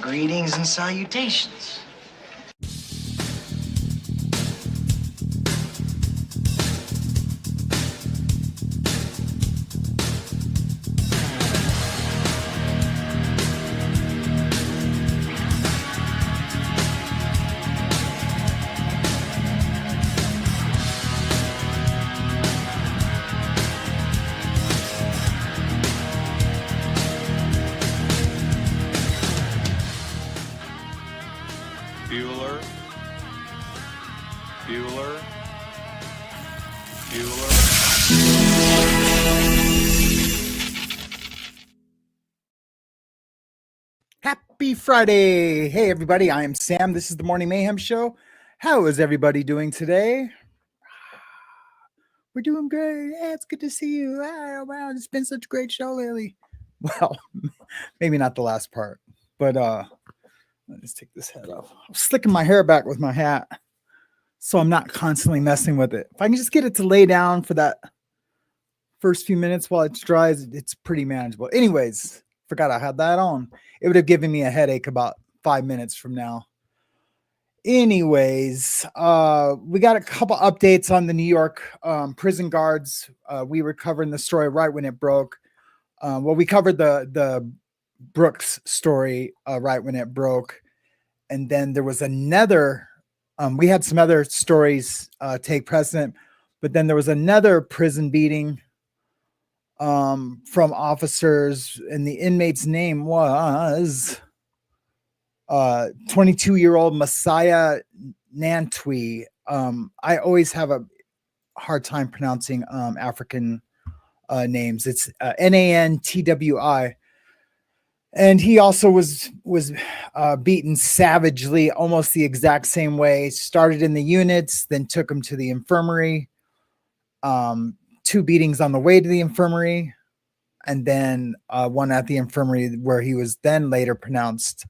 Greetings and salutations. Happy Friday. Hey, everybody. I am Sam. This is the Morning Mayhem Show. How is everybody doing today? We're doing great. Yeah, it's good to see you. Wow, it's been such a great show lately. Well, maybe not the last part, but let's take this head off. I'm slicking my hair back with my hat so I'm not constantly messing with it. If I can just get it to lay down for that first few minutes while it dries, it's pretty manageable. Anyways, forgot I had that on. It would have given me a headache about 5 minutes from now. Anyways, we got a couple updates on the New York prison guards. We were covering the story right when it broke. Well, we covered the Brooks story right when it broke. And then there was another, we had some other stories take precedent, but then there was another prison beating from officers, and the inmate's name was 22-year-old Messiah Nantwi. I always have a hard time pronouncing African names. It's Nantwi, and he also was beaten savagely, almost the exact same way. Started in the units, then took him to the infirmary. 2 beatings on the way to the infirmary, and then one at the infirmary where he was then later pronounced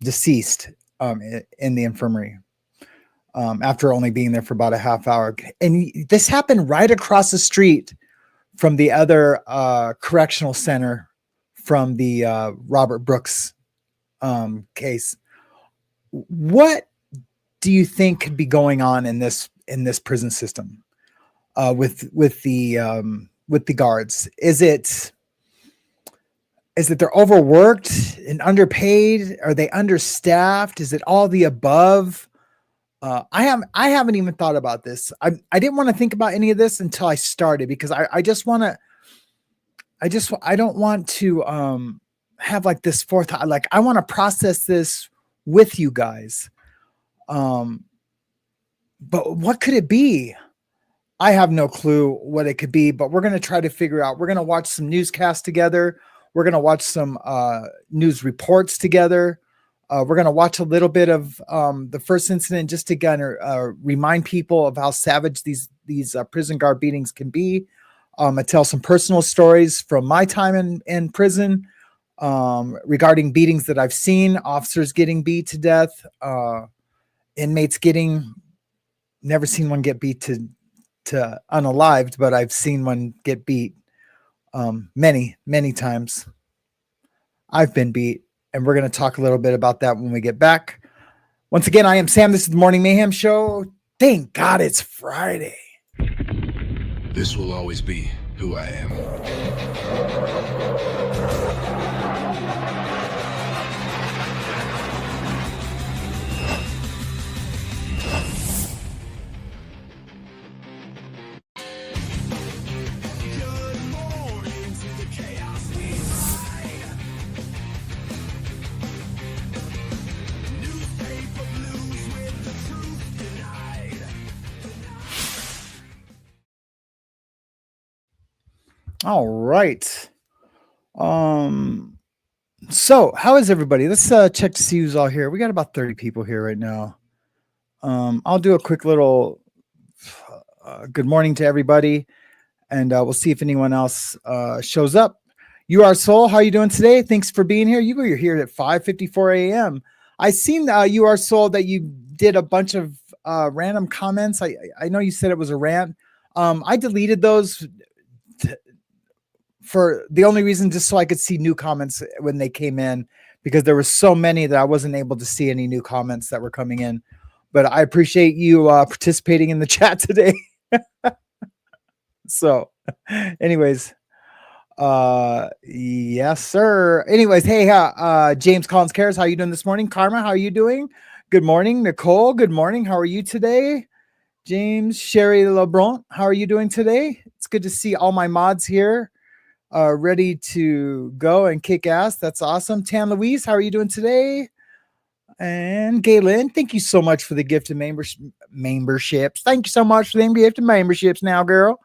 deceased in the infirmary after only being there for about a half hour. And this happened right across the street from the other correctional center from the Robert Brooks case. What do you think could be going on in this prison system? With the guards, is it they're overworked and underpaid? Are they understaffed? Is it all the above? I haven't even thought about this. I didn't want to think about any of this until I started, because I don't want to have like this forethought. Like, I want to process this with you guys. But what could it be? I have no clue what it could be, but we're going to try to figure out. We're going to watch some newscasts together. We're going to watch some news reports together. We're going to watch a little bit of the first incident, just to kind of remind people of how savage these prison guard beatings can be. I tell some personal stories from my time in prison regarding beatings that I've seen, officers getting beat to death, inmates never seen one get beat to unalived, but I've seen one get beat many times. I've been beat, and we're going to talk a little bit about that when we get back. Once again, I am Sam. This is the Morning Mayhem Show. Thank God it's Friday. This will always be who I am. All right. So how is everybody? Let's check to see who's all here. We got about 30 people here right now. I'll do a quick little good morning to everybody, and we'll see if anyone else shows up. You are Soul. How are you doing today? Thanks for being here. You're here at 5:54 a.m. I seen You Are Soul that you did a bunch of random comments. I know you said it was a rant. I deleted those for the only reason, just so I could see new comments when they came in, because there were so many that I wasn't able to see any new comments that were coming in. But I appreciate you participating in the chat today. So anyways, yes, sir. Anyways, hey, James Collins Cares, how are you doing this morning? Karma, how are you doing? Good morning. Nicole, good morning. How are you today? James, Sherry LeBron, how are you doing today? It's good to see all my mods here, ready to go and kick ass. That's awesome. Tan Louise, how are you doing today? And Galen, thank you so much for the gift of memberships. Thank you so much for the gift of memberships now, girl.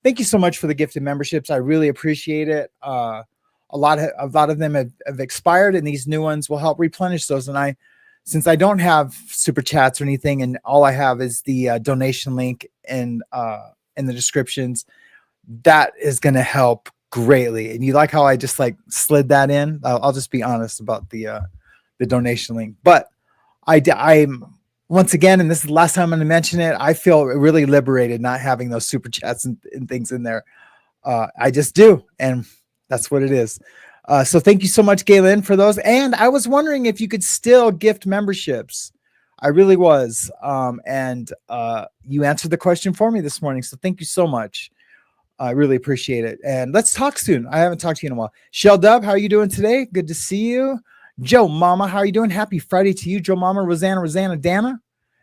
Thank you so much for the gift of memberships. I really appreciate it. A lot of them have expired, and these new ones will help replenish those. And since I don't have super chats or anything, and all I have is the donation link in the descriptions, that is going to help greatly. And you like how I just like slid that in? I'll just be honest about the donation link. But I'm once again, and this is the last time I'm going to mention it, I feel really liberated not having those super chats and things in there. I just do, and that's what it is. So thank you so much, Galen, for those. And I was wondering if you could still gift memberships. I really was. And you answered the question for me this morning. So thank you so much. I really appreciate it. And let's talk soon. I haven't talked to you in a while. Shell Dub, how are you doing today? Good to see you. Joe Mama, how are you doing? Happy Friday to you. Joe Mama, Rosanna, Dana.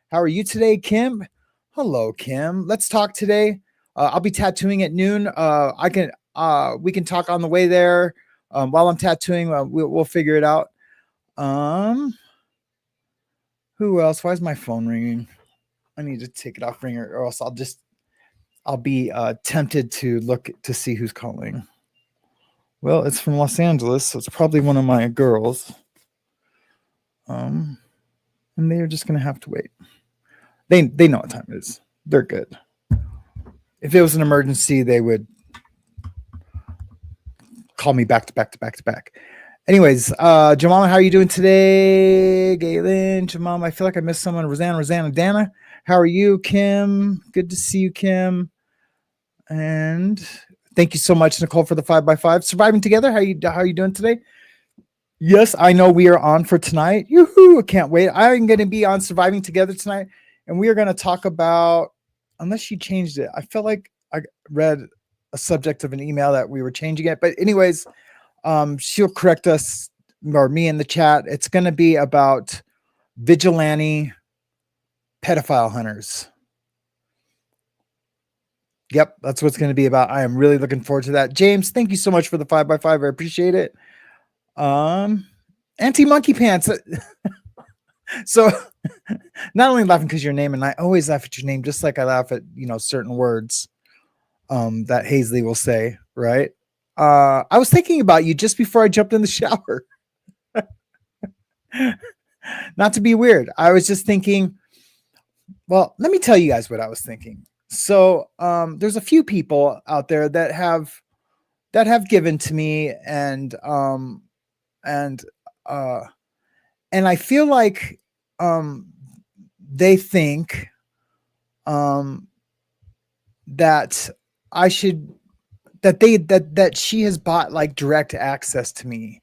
How are you today, Kim? Hello, Kim. Let's talk today. I'll be tattooing at noon. We can talk on the way there. While I'm tattooing, we'll figure it out. Who else? Why is my phone ringing? I need to take it off ringer, or else I'll be tempted to look to see who's calling. Well, it's from Los Angeles, so it's probably one of my girls. And they're just gonna have to wait. They know what time it is. They're good. If it was an emergency, they would call me back to back. Anyways, Jamama, how are you doing today? Galen, Jamama, I feel like I missed someone. Rosanna, Dana, how are you? Kim, good to see you, Kim. And thank you so much, Nicole, for the 5x5. Surviving Together, how are you doing today? Yes, I know we are on for tonight. Yoo-hoo, I can't wait. I'm going to be on Surviving Together tonight, and we are going to talk about, unless she changed it, I felt like I read a subject of an email that we were changing it. But anyways, she'll correct us, or me in the chat. It's going to be about vigilante pedophile hunters. Yep, that's what it's going to be about. I am really looking forward to that. James, thank you so much for the 5x5. I appreciate it. Anti-monkey pants. So not only laughing because your name, and I always laugh at your name, just like I laugh at, certain words that Hazley will say, right? I was thinking about you just before I jumped in the shower. Not to be weird. I was just thinking, well, let me tell you guys what I was thinking. So there's a few people out there that have given to me, and I feel like they think that I should, that she has bought like direct access to me.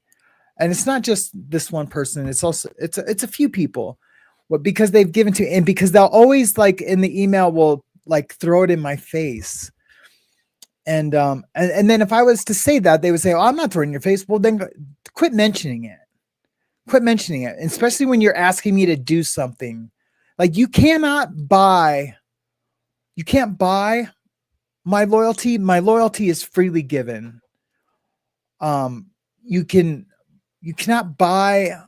And it's not just this one person. It's also, it's a few people, because they've given to, and because they'll always like in the email will like throw it in my face. And then if I was to say that, they would say, "Oh, I'm not throwing in your face." Well, then quit mentioning it. Quit mentioning it. Especially when you're asking me to do something. Like you can't buy my loyalty. My loyalty is freely given. You cannot buy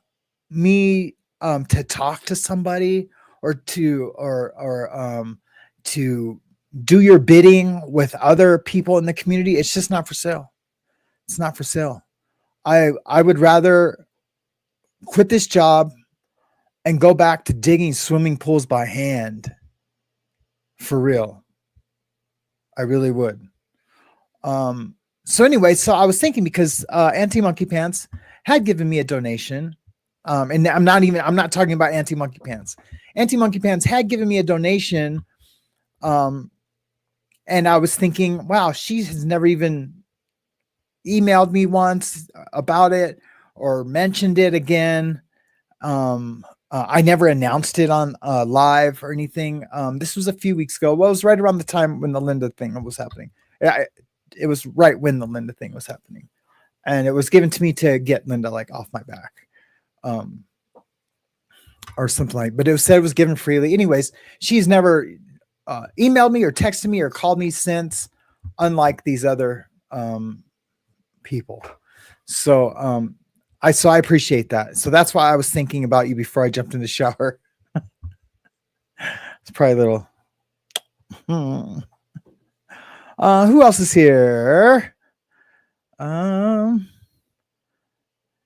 me to talk to somebody or to do your bidding with other people in the community. It's just not for sale. It's not for sale. I would rather quit this job and go back to digging swimming pools by hand. For real. I really would. So anyway, so I was thinking, because Anti-Monkey Pants had given me a donation. And I'm not talking about Anti-Monkey Pants. Anti-Monkey Pants had given me a donation. And I was thinking, wow, she has never even emailed me once about it or mentioned it again. I never announced it on live or anything. This was a few weeks ago. Well, it was right around the time when the Linda thing was happening. It was right when the Linda thing was happening. And it was given to me to get Linda like off my back. Or something like, but it was said it was given freely. Anyways, she's never emailed me or texted me or called me since, unlike these other people. So I appreciate that. So that's why I was thinking about you before I jumped in the shower. It's probably a little. Who else is here?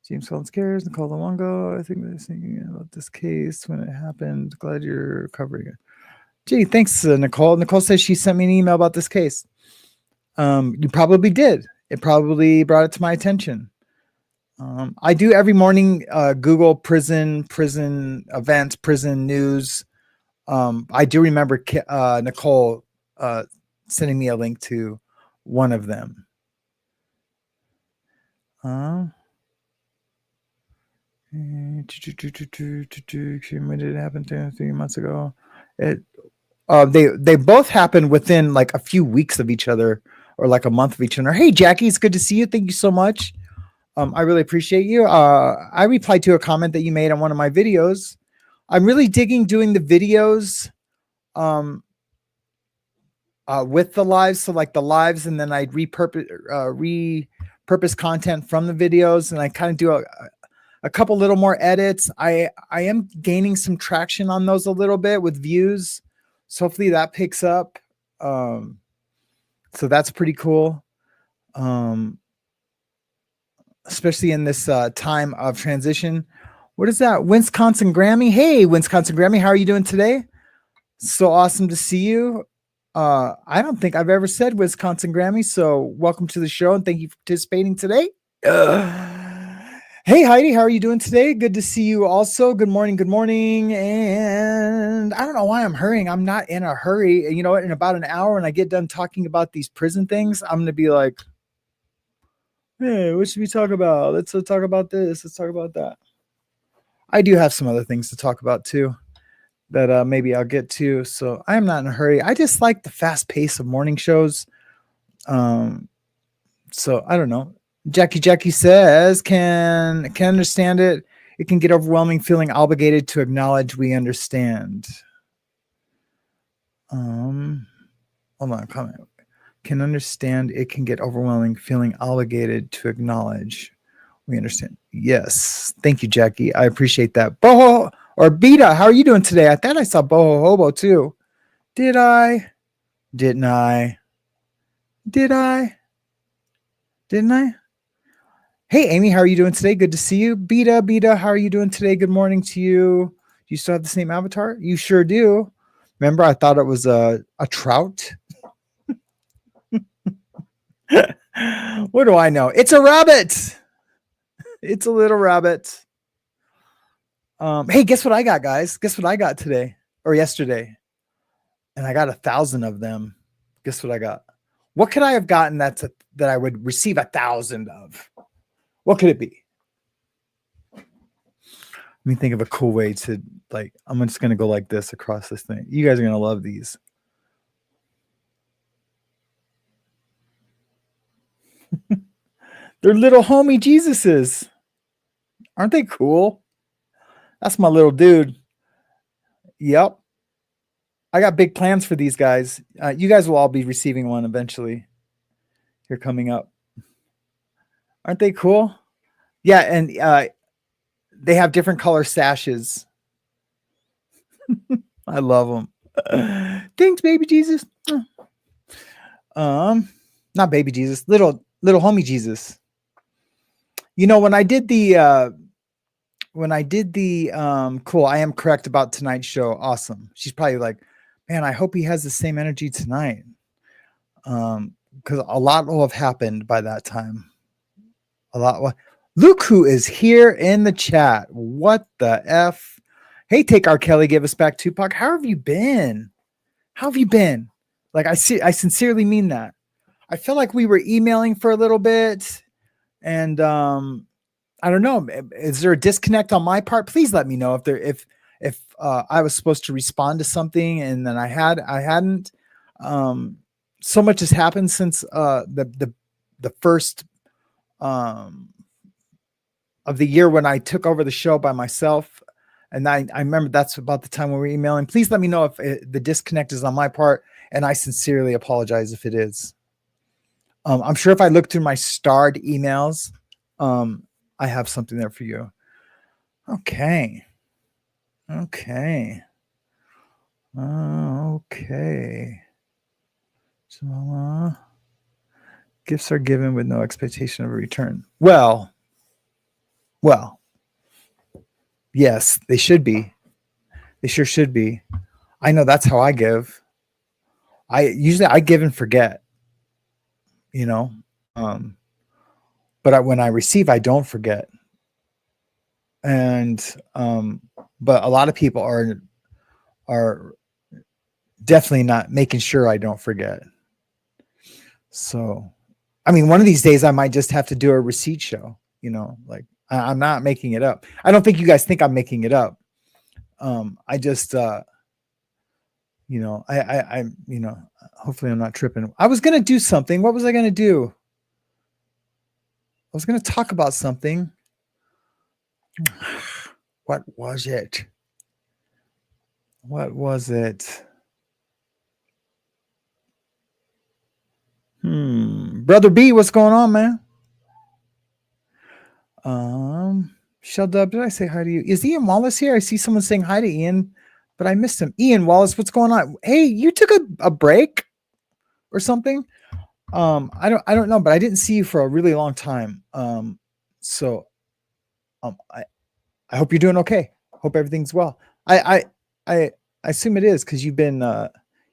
James Collins cares. Nicole Luongo. I think they're thinking about this case when it happened. Glad you're covering it. Gee, thanks, Nicole. Nicole says she sent me an email about this case. You probably did. It probably brought it to my attention. I do every morning Google prison events, prison news. I do remember Nicole sending me a link to one of them. When did it happen? 3 months ago. They both happened within like a few weeks of each other, or like a month of each other. Hey, Jackie, it's good to see you. Thank you so much. I really appreciate you. I replied to a comment that you made on one of my videos. I'm really digging doing the videos with the lives. So like the lives, and then I'd repurpose content from the videos, and I kind of do a couple little more edits. I am gaining some traction on those a little bit with views. So hopefully that picks up. So that's pretty cool. Especially in this time of transition. What is that? Wisconsin Grammy. Hey, Wisconsin Grammy. How are you doing today? So awesome to see you. I don't think I've ever said Wisconsin Grammy. So welcome to the show and thank you for participating today. Hey, Heidi, how are you doing today? Good to see you also. Good morning. Good morning. And I don't know why I'm hurrying. I'm not in a hurry. You know what? In about an hour when I get done talking about these prison things, I'm going to be like, hey, what should we talk about? Let's talk about this. Let's talk about that. I do have some other things to talk about too that maybe I'll get to. So I'm not in a hurry. I just like the fast pace of morning shows. So I don't know. Jackie says, can understand it. It can get overwhelming, feeling obligated to acknowledge we understand. Hold on, comment. Can understand it can get overwhelming, feeling obligated to acknowledge we understand. Yes. Thank you, Jackie. I appreciate that. Boho or Beta, how are you doing today? I thought I saw Boho Hobo too. Did I? Didn't I? Did I? Didn't I? Hey, Amy, how are you doing today? Good to see you. Beta, how are you doing today? Good morning to you. Do you still have the same avatar? You sure do. Remember, I thought it was a trout. What do I know? It's a rabbit. It's a little rabbit. Hey, guess what I got, guys? Guess what I got today or yesterday? And I got 1,000 of them. Guess what I got? What could I have gotten that I would receive 1,000 of? What could it be? Let me think of a cool way to, like, I'm just going to go like this across this thing. You guys are going to love these. They're little homie Jesuses. Aren't they cool? That's my little dude. Yep. I got big plans for these guys. You guys will all be receiving one eventually. Here coming up. Aren't they cool? Yeah, and they have different color sashes. I love them. Thanks, baby Jesus. Not baby Jesus, little homie Jesus. You know, when I did the cool, I am correct about tonight's show. Awesome. She's probably like, man, I hope he has the same energy tonight. Because a lot will have happened by that time. A lot. Look who is here in the chat. What the F? Hey, Take R. Kelly, give us back Tupac. How have you been? How have you been? Like, I sincerely mean that. I feel like we were emailing for a little bit. And I don't know. Is there a disconnect on my part? Please let me know if I was supposed to respond to something and then I hadn't. So much has happened since the first of the year when I took over the show by myself. And I remember that's about the time when we were emailing. Please let me know if the disconnect is on my part. And I sincerely apologize if it is. I'm sure if I look through my starred emails, I have something there for you. Okay. Okay. So, gifts are given with no expectation of a return. Well, yes, they should be. They sure should be. I know that's how I give. I give and forget, but when I receive, I don't forget. And, but a lot of people are definitely not making sure I don't forget. So, I mean, one of these days I might just have to do a receipt show, like I'm not making it up. I don't think you guys think I'm making it up. I just, hopefully I'm not tripping. I was going to do something. What was I going to do? I was going to talk about something. What was it? What was it? Brother B, what's going on, man? Sheldub, did I say hi to you? Is Ian Wallace here? I see someone saying hi to Ian, but I missed him. Ian Wallace, what's going on? Hey, you took a break or something? I don't know, but I didn't see you for a really long time. So I hope you're doing okay. Hope everything's well. I assume it is because you've been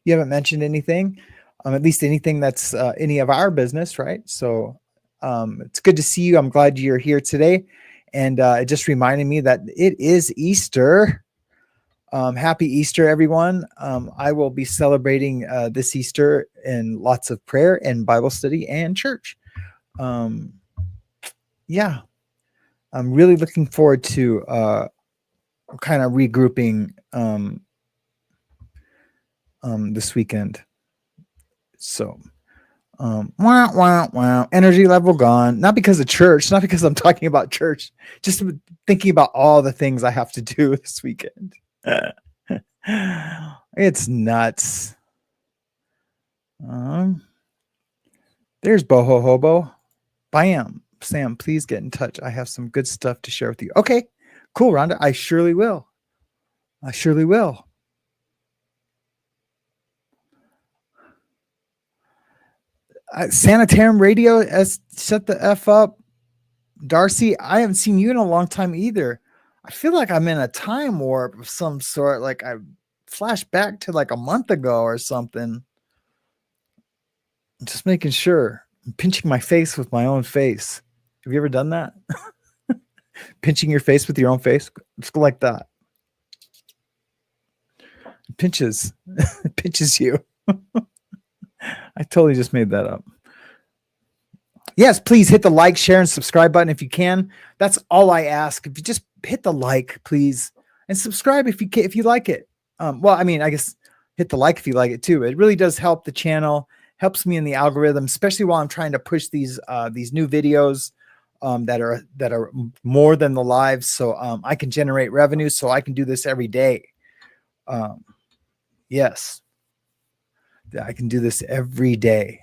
you haven't mentioned anything, at least anything that's any of our business, right? So it's good to see you. I'm glad you're here today, and it just reminded me that it is Easter. Happy Easter, everyone. I will be celebrating this Easter in lots of prayer and Bible study and church. Yeah, I'm really looking forward to kind of regrouping this weekend. So, energy level gone. Not because of church, not because I'm talking about church, just thinking about all the things I have to do this weekend. It's nuts. There's Boho Hobo. Bam. Sam, please get in touch. I have some good stuff to share with you. Okay, cool, Rhonda. I surely will. Sanitarium Radio has shut the F up. Darcy, I haven't seen you in a long time either. I feel like I'm in a time warp of some sort. Like I flashed back to like a month ago or something. I'm just making sure. I'm pinching my face with my own face. Have you ever done that? Pinching your face with your own face? Let's go like that. It pinches you. I totally just made that up. Yes, please hit the like, share, and subscribe button if you can. That's all I ask. If you just hit the like, please, and subscribe if you like it. Well, I mean, I guess hit the like if you like it too. It really does help the channel, helps me in the algorithm, especially while I'm trying to push these new videos that are more than the lives, so I can generate revenue, so I can do this every day. Yes, I can do this every day.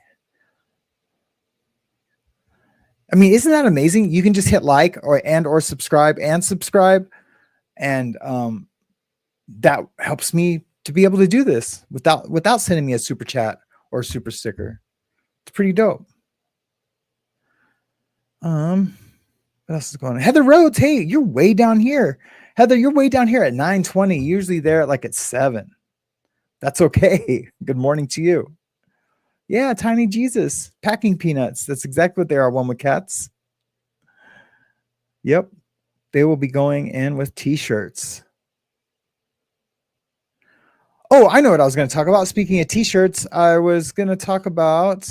I mean, isn't that amazing? You can just hit like or subscribe, and that helps me to be able to do this without sending me a super chat or a super sticker. It's pretty dope. What else is going on? Heather Rhodes, hey, you're way down here. Heather, you're way down here at 9:20. Usually there like at 7. That's okay. Good morning to you. Yeah, Tiny Jesus, packing peanuts. That's exactly what they are, One with Cats. Yep. They will be going in with t-shirts. Oh, I know what I was going to talk about. Speaking of t-shirts, I was going to talk about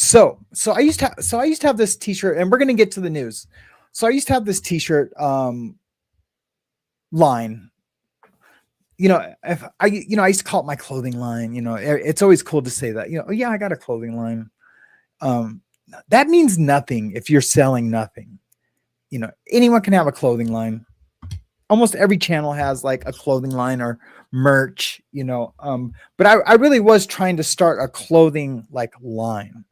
So I used to have this t-shirt, and we're going to get to the news. So I used to have this t-shirt line. If I used to call it my clothing line. It's always cool to say that. Oh yeah, I got a clothing line. That means nothing if you're selling nothing. Anyone can have a clothing line. Almost every channel has like a clothing line or merch, but I really was trying to start a clothing like line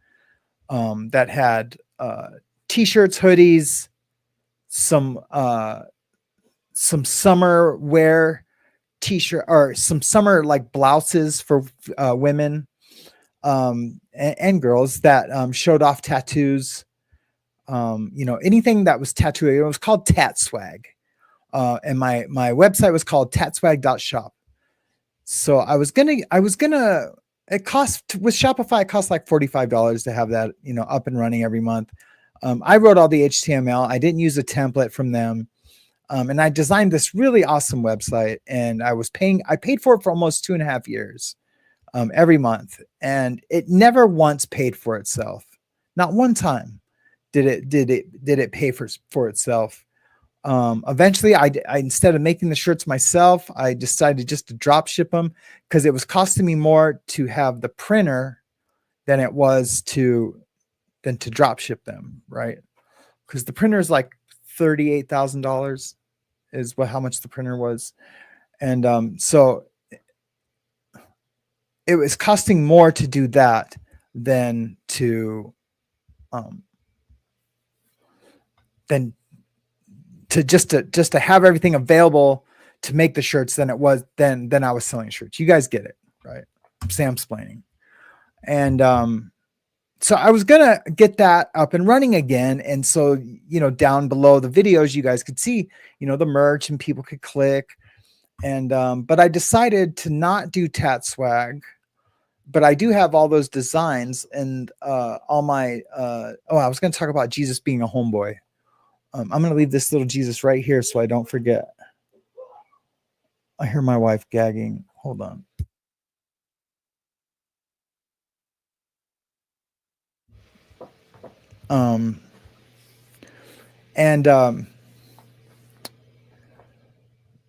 that had t-shirts, hoodies, some summer wear t-shirt, or some summer like blouses for women and girls that showed off tattoos. Anything that was tattooed. It was called Tat Swag. And my website was called tatswag.shop. So it cost with Shopify, it cost like $45 to have that, up and running every month. I wrote all the HTML. I didn't use a template from them. And I designed this really awesome website, and I paid for it for almost 2.5 years, every month. And it never once paid for itself. Not one time did it pay for itself. Eventually I instead of making the shirts myself, I decided just to drop ship them, because it was costing me more to have the printer than it was to drop ship them. Right. Because the printer is like $38,000 is how much the printer was. And, so it was costing more to do that than to just to have everything available to make the shirts than it was then I was selling shirts. You guys get it, right? Sam's explaining. And so I was gonna get that up and running again. And so, down below the videos, you guys could see, the merch, and people could click. And but I decided to not do Tat Swag, but I do have all those designs and all my I was gonna talk about Jesus being a homeboy. I'm going to leave this little Jesus right here so I don't forget. I hear my wife gagging. Hold on.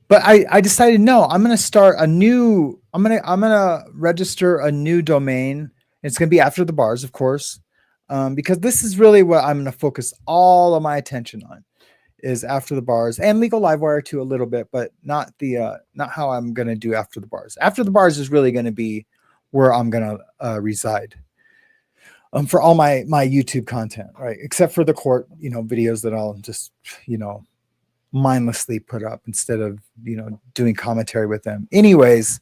But I decided, no, I'm going to start a new, I'm going to register a new domain. It's going to be After the Bars, of course. Because this is really what I'm going to focus all of my attention on, is After the Bars, and Legal Livewire too a little bit, but not how I'm going to do After the Bars. After the Bars is really going to be where I'm going to reside for all my YouTube content, right? Except for the court, videos that I'll just, mindlessly put up instead of, doing commentary with them. Anyways,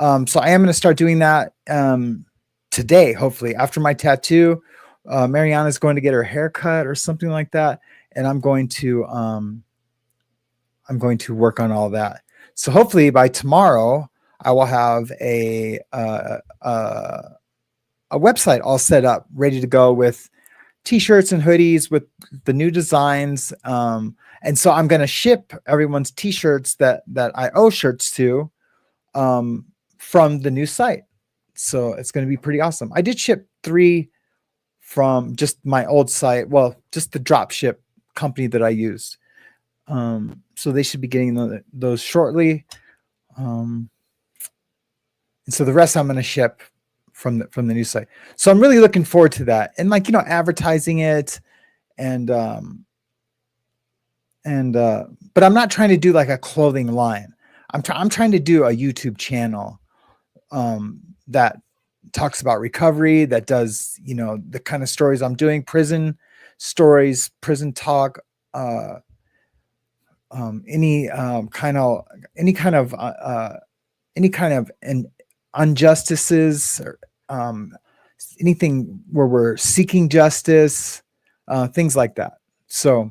so I am going to start doing that today, hopefully, after my tattoo. Mariana's going to get her hair cut or something like that, and I'm going to work on all that. So hopefully by tomorrow I will have a website all set up, ready to go with t-shirts and hoodies with the new designs. And so I'm going to ship everyone's t-shirts that I owe shirts to from the new site. So it's going to be pretty awesome. I did ship 3 from just my old site. Well, just the drop ship company that I used. So they should be getting those shortly. And so the rest I'm going to ship from the new site. So I'm really looking forward to that. And advertising it but I'm not trying to do like a clothing line. I'm trying to do a YouTube channel that talks about recovery, that does, the kind of stories I'm doing, prison stories, prison talk, any kind of injustices, or anything where we're seeking justice, things like that. So,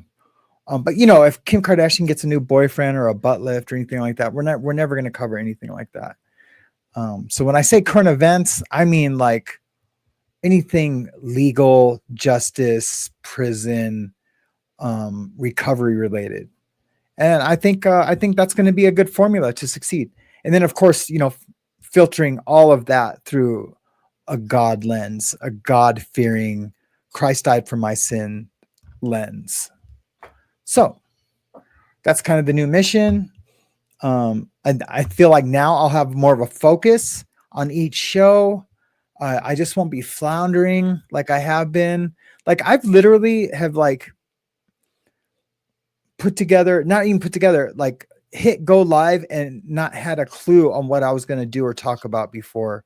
but if Kim Kardashian gets a new boyfriend or a butt lift or anything like that, we're never going to cover anything like that. So when I say current events, I mean like anything legal, justice, prison, recovery related. And I think that's going to be a good formula to succeed. And then of course, filtering all of that through a God lens, a God-fearing, Christ died for my sin lens. So that's kind of the new mission. And I feel like now I'll have more of a focus on each show. I just won't be floundering like I have been. Like I've literally have like not even put together, like hit go live and not had a clue on what I was going to do or talk about before.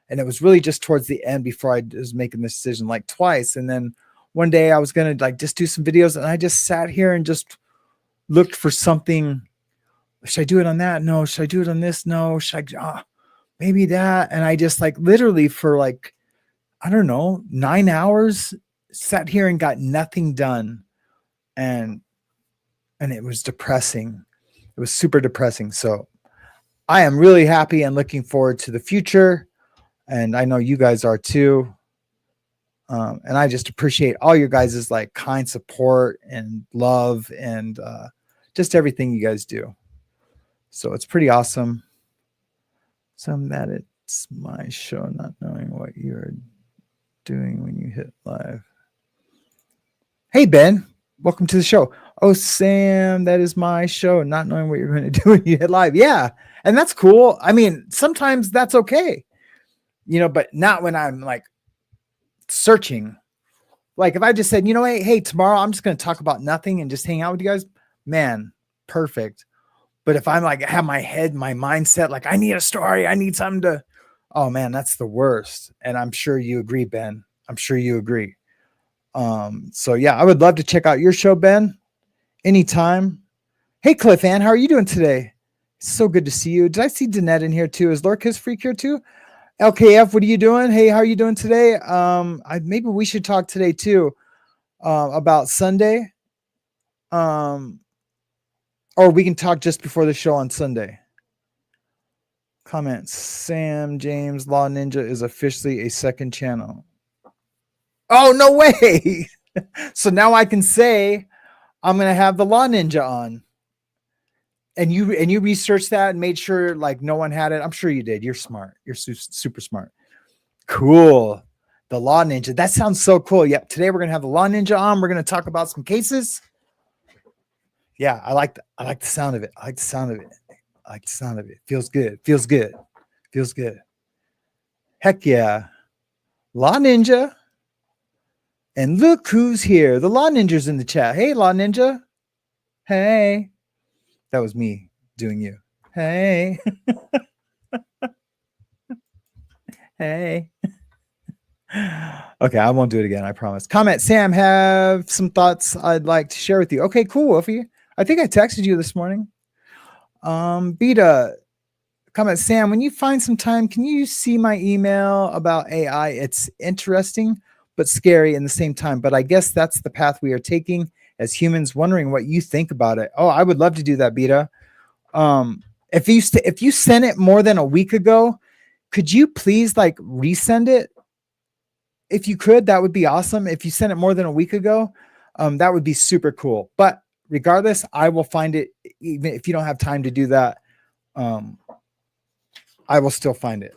And it was really just towards the end before I was making this decision like twice. And then one day I was going to like just do some videos, and I just sat here and just looked for something. Should I do it on that? No. Should I do it on this? No. Should I, maybe that. And I just like literally for like, I don't know, 9 hours sat here and got nothing done. And it was depressing. It was super depressing. So I am really happy and looking forward to the future. And I know you guys are too. And I just appreciate all your guys' like kind support and love and just everything you guys do. So it's pretty awesome. So I'm mad it's my show, not knowing what you're doing when you hit live. Hey, Ben, welcome to the show. Oh, Sam, that is my show, not knowing what you're going to do when you hit live. Yeah, and that's cool. I mean, sometimes that's okay, but not when I'm like searching. Like if I just said, hey, tomorrow I'm just going to talk about nothing and just hang out with you guys, man, perfect. But if I'm like, have my mindset, like I need a story, I need something to, oh man, that's the worst. And I'm sure you agree, Ben. I'm sure you agree. So yeah, I would love to check out your show, Ben, anytime. Hey, Cliff Ann, how are you doing today? It's so good to see you. Did I see Danette in here too? Is Lorca's Freak here too? LKF, what are you doing? Hey, how are you doing today? Maybe we should talk today too, about Sunday. Or we can talk just before the show on Sunday. Comment, Sam James Law Ninja is officially a second channel. Oh, no way. So now I can say I'm going to have the Law Ninja on. And you researched that and made sure like no one had it. I'm sure you did. You're smart. You're super smart. Cool. The Law Ninja. That sounds so cool. Yep. Today we're going to have the Law Ninja on. We're going to talk about some cases. Yeah, I like the sound of it. I like the sound of it. Feels good. Heck yeah. Law Ninja. And look who's here. The Law Ninja's in the chat. Hey, Law Ninja. Hey. That was me doing you. Hey. Hey. Okay, I won't do it again. I promise. Comment, Sam, have some thoughts I'd like to share with you. Okay, cool, Wolfie. I think I texted you this morning. Beta, comment, Sam, when you find some time, can you see my email about AI? It's interesting, but scary in the same time. But I guess that's the path we are taking as humans, wondering what you think about it. Oh, I would love to do that, Beta. If you sent it more than a week ago, could you please like resend it? If you could, that would be awesome. If you sent it more than a week ago, that would be super cool. But regardless, I will find it. Even if you don't have time to do that, I will still find it.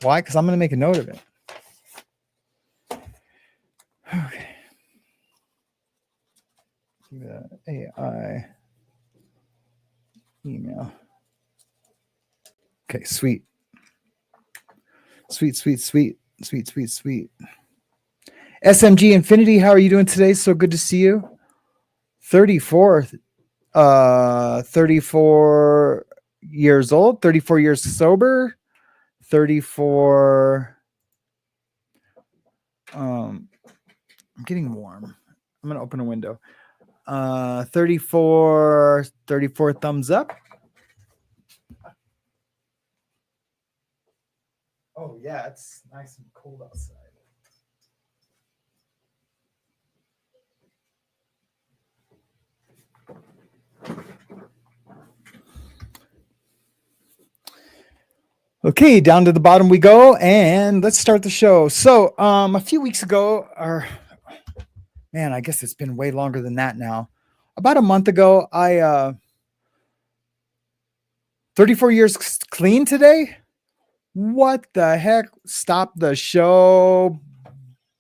Why? Because I'm going to make a note of it. Okay. The AI email. Okay, sweet. Sweet. SMG Infinity, how are you doing today? So good to see you. 34 years old, 34 years sober, 34. I'm getting warm. I'm going to open a window. 34 thumbs up. Oh yeah, it's nice and cold outside. Okay, down to the bottom we go, and let's start the show. So, a few weeks ago, or man, I guess it's been way longer than that now. About a month ago, 34 years clean today. What the heck? Stop the show.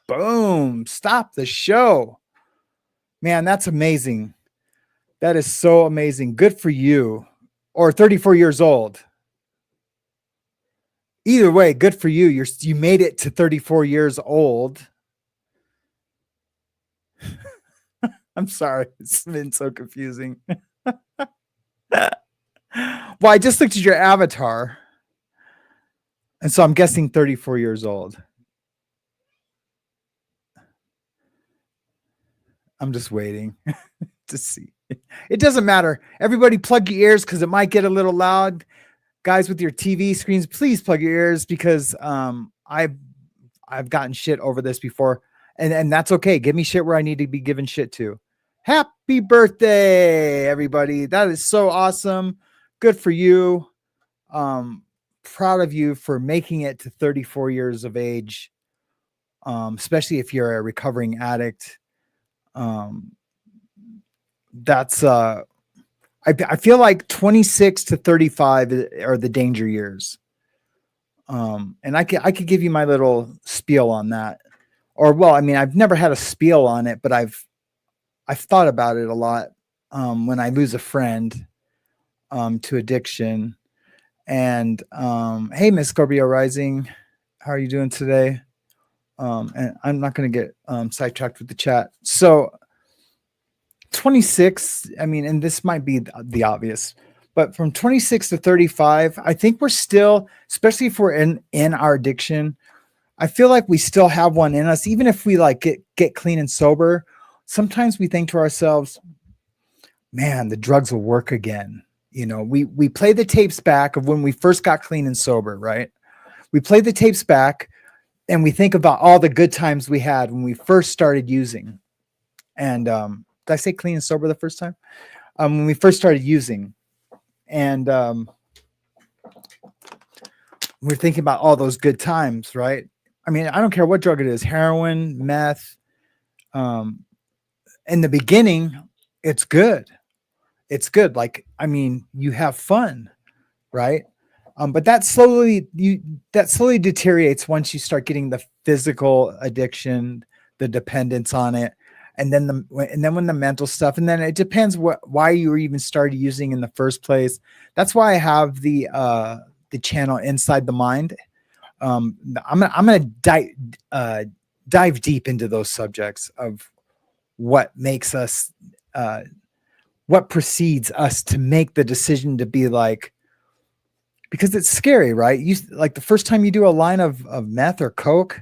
Boom. Stop the show. Man, that's amazing. That is so amazing. Good for you. Or 34 years old. Either way, good for you. You made it to 34 years old. I'm sorry. It's been so confusing. Well, I just looked at your avatar. And so I'm guessing 34 years old. I'm just waiting to see. It doesn't matter. Everybody plug your ears because it might get a little loud. Guys with your TV screens, please plug your ears because I've gotten shit over this before. And that's okay. Give me shit where I need to be given shit to. Happy birthday, everybody. That is so awesome. Good for you. Proud of you for making it to 34 years of age, especially if you're a recovering addict. That's I feel like 26 to 35 are the danger years. And I could give you my little spiel on that. Or, well, I mean, I've never had a spiel on it, but I've thought about it a lot. When I lose a friend to addiction. And hey, Miss Scorpio Rising, how are you doing today? And I'm not going to get sidetracked with the chat. So 26, I mean, and this might be the obvious, but from 26 to 35, I think we're still, especially if we're in our addiction, I feel like we still have one in us. Even if we like get clean and sober, sometimes we think to ourselves, man, the drugs will work again. You know, we play the tapes back of when we first got clean and sober, right? We play the tapes back and we think about all the good times we had when we first started using. And did I say clean and sober the first time? When we first started using. And we're thinking about all those good times, right? I mean, I don't care what drug it is, heroin, meth. In the beginning, it's good. It's good. Like, I mean, you have fun, right? But that slowly deteriorates once you start getting the physical addiction, the dependence on it, and then when the mental stuff, and then it depends why you were even started using in the first place. That's why I have the channel Inside the Mind. I'm gonna dive deep into those subjects of what makes us, what precedes us to make the decision to be like, because it's scary, right? You like the first time you do a line of meth or coke,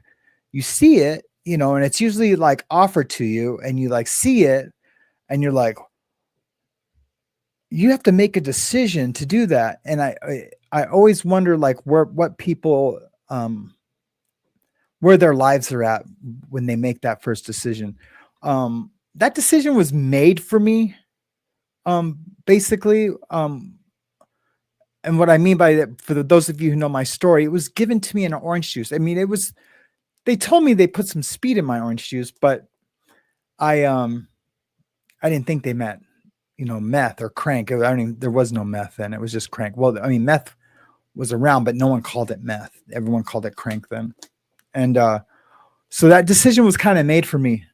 you see it, you know, and it's usually like offered to you, and you like see it, and you're like, you have to make a decision to do that. And I always wonder like what people where their lives are at when they make that first decision. That decision was made for me, basically. And what I mean by that, for those of you who know my story, it was given to me in an orange juice. I mean, they told me they put some speed in my orange juice, but I didn't think they meant, you know, meth or crank. There was no meth then. It was just crank. Well, I mean, meth was around, but no one called it meth. Everyone called it crank then. And so that decision was kind of made for me.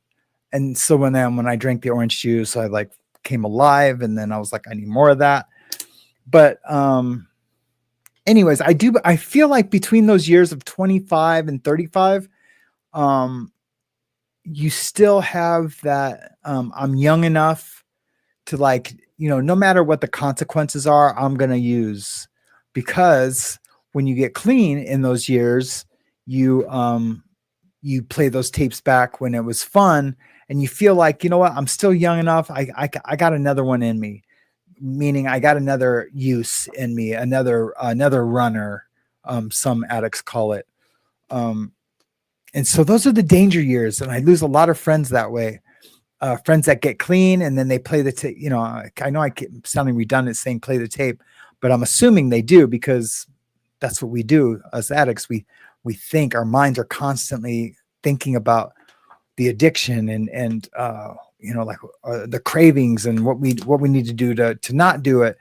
And so when I drank the orange juice, I like came alive, and then I was like, I need more of that. But anyways, I feel like between those years of 25 and 35, you still have that, I'm young enough to like, you know, no matter what the consequences are, I'm going to use, because when you get clean in those years, you play those tapes back when it was fun, and you feel like, you know what, I'm still young enough. I got another one in me, meaning I got another use in me, another runner. Some addicts call it. And so those are the danger years. And I lose a lot of friends that way. Friends that get clean and then they play the tape. You know, I know I keep sounding redundant saying play the tape, but I'm assuming they do, because that's what we do as addicts. We think, our minds are constantly thinking about the addiction and you know, like the cravings and what we need to do to not do it.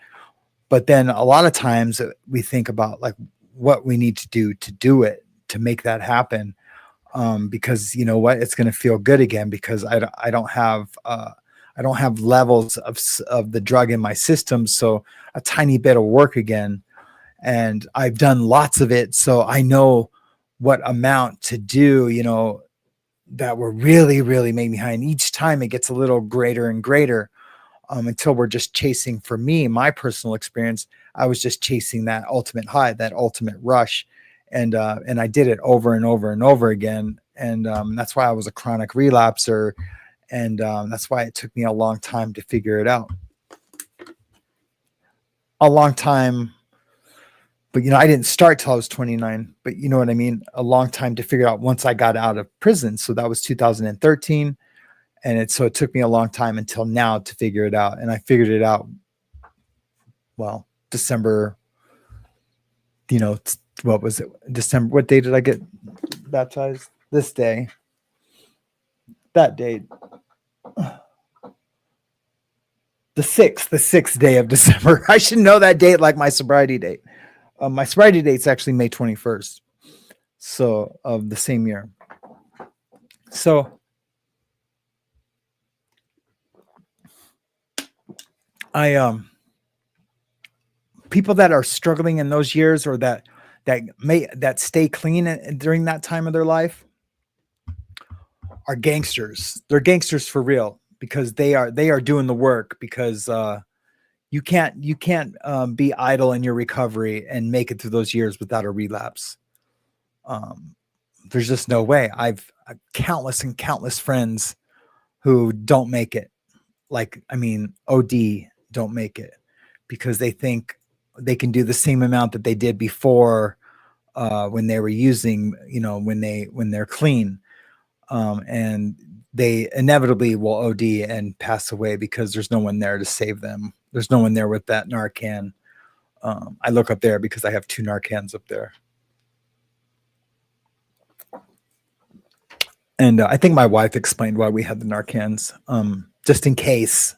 But then a lot of times we think about like, what we need to do it, to make that happen. Because you know what, it's going to feel good again, because I don't have levels of the drug in my system. So a tiny bit of work again. And I've done lots of it. So I know what amount to do, you know, that will really, really make me high. And each time it gets a little greater and greater, until we're just chasing, for me, my personal experience, I was just chasing that ultimate high, that ultimate rush. And I did it over and over and over again. And that's why I was a chronic relapser. And that's why it took me a long time to figure it out. A long time. But, you know, I didn't start till I was 29, but you know what I mean? A long time to figure out once I got out of prison. So that was 2013. And so it took me a long time until now to figure it out. And I figured it out, well, December, you know, what was it? December. What day did I get baptized? This day. That date. The 6th day of December. I should know that date like my sobriety date. My sobriety date's actually May 21st. So of the same year. So people that are struggling in those years, or that stay clean during that time of their life, are gangsters. They're gangsters for real, because they are doing the work, because you can't be idle in your recovery and make it through those years without a relapse. There's just no way. I've countless and countless friends who don't make it. Like, I mean, OD don't make it because they think they can do the same amount that they did before, when they were using, you know, when they're clean. And they inevitably will OD and pass away because there's no one there to save them. There's no one there with that Narcan. I look up there because I have 2 Narcans up there. And I think my wife explained why we had the Narcans, just in case.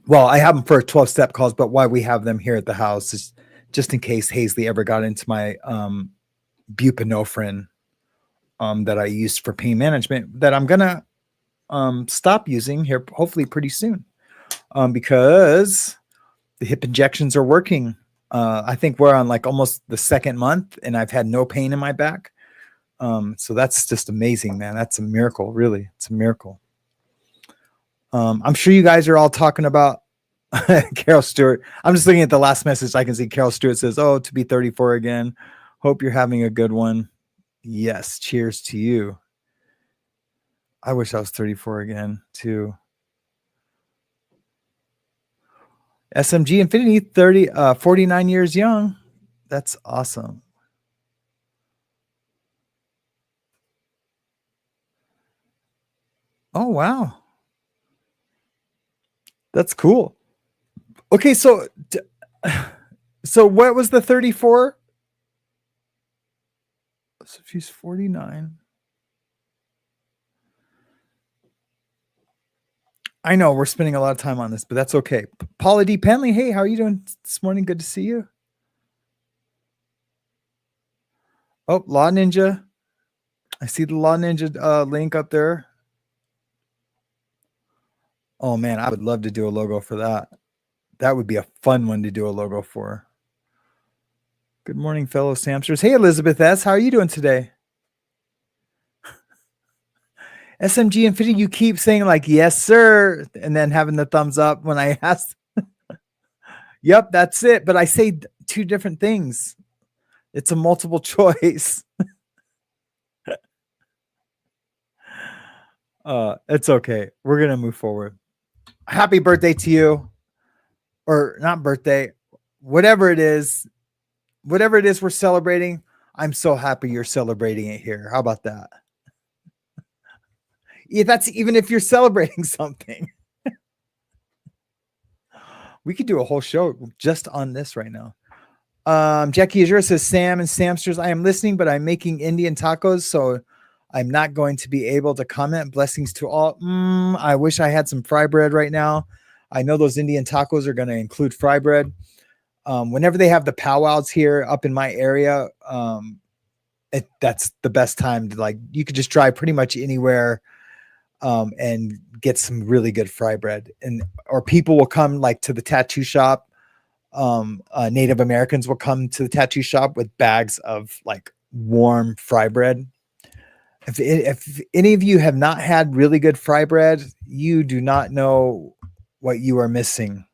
Well, I have them for 12-step calls, but why we have them here at the house is just in case Hazley ever got into my buprenorphine that I used for pain management, that I'm going to stop using here hopefully pretty soon, because the hip injections are working. I think we're on like almost the 2nd month and I've had no pain in my back. So that's just amazing, man. That's a miracle. Really. It's a miracle. I'm sure you guys are all talking about Carol Stewart. I'm just looking at the last message. I can see Carol Stewart says, "Oh, to be 34 again. Hope you're having a good one." Yes. Cheers to you. I wish I was 34 again too. SMG Infinity 49 years young. That's awesome. Oh, wow. That's cool. Okay. So what was the 34? So if he's 49. I know we're spending a lot of time on this, but that's okay. Paula D. Penley, hey, how are you doing this morning? Good to see you. Oh, Law Ninja. I see the Law Ninja link up there. Oh, man, I would love to do a logo for that. That would be a fun one to do a logo for. Good morning, fellow Samsters. Hey, Elizabeth S., how are you doing today? SMG Infinity, you keep saying like, yes, sir, and then having the thumbs up when I ask. Yep, that's it. But I say 2 different things. It's a multiple choice. It's okay. We're going to move forward. Happy birthday to you. Or not birthday. Whatever it is we're celebrating. I'm so happy you're celebrating it here. How about that? Yeah, that's even if you're celebrating something. We could do a whole show just on this right now. Jackie Azure says, Sam and Samsters, I am listening, but I'm making Indian tacos, so I'm not going to be able to comment. Blessings to all. I wish I had some fry bread right now. I know those Indian tacos are going to include fry bread. Whenever they have the powwows here up in my area, that's the best time to, like, you could just drive pretty much anywhere and get some really good fry bread, or people will come like to the tattoo shop. Native Americans will come to the tattoo shop with bags of like warm fry bread. If any of you have not had really good fry bread, you do not know what you are missing.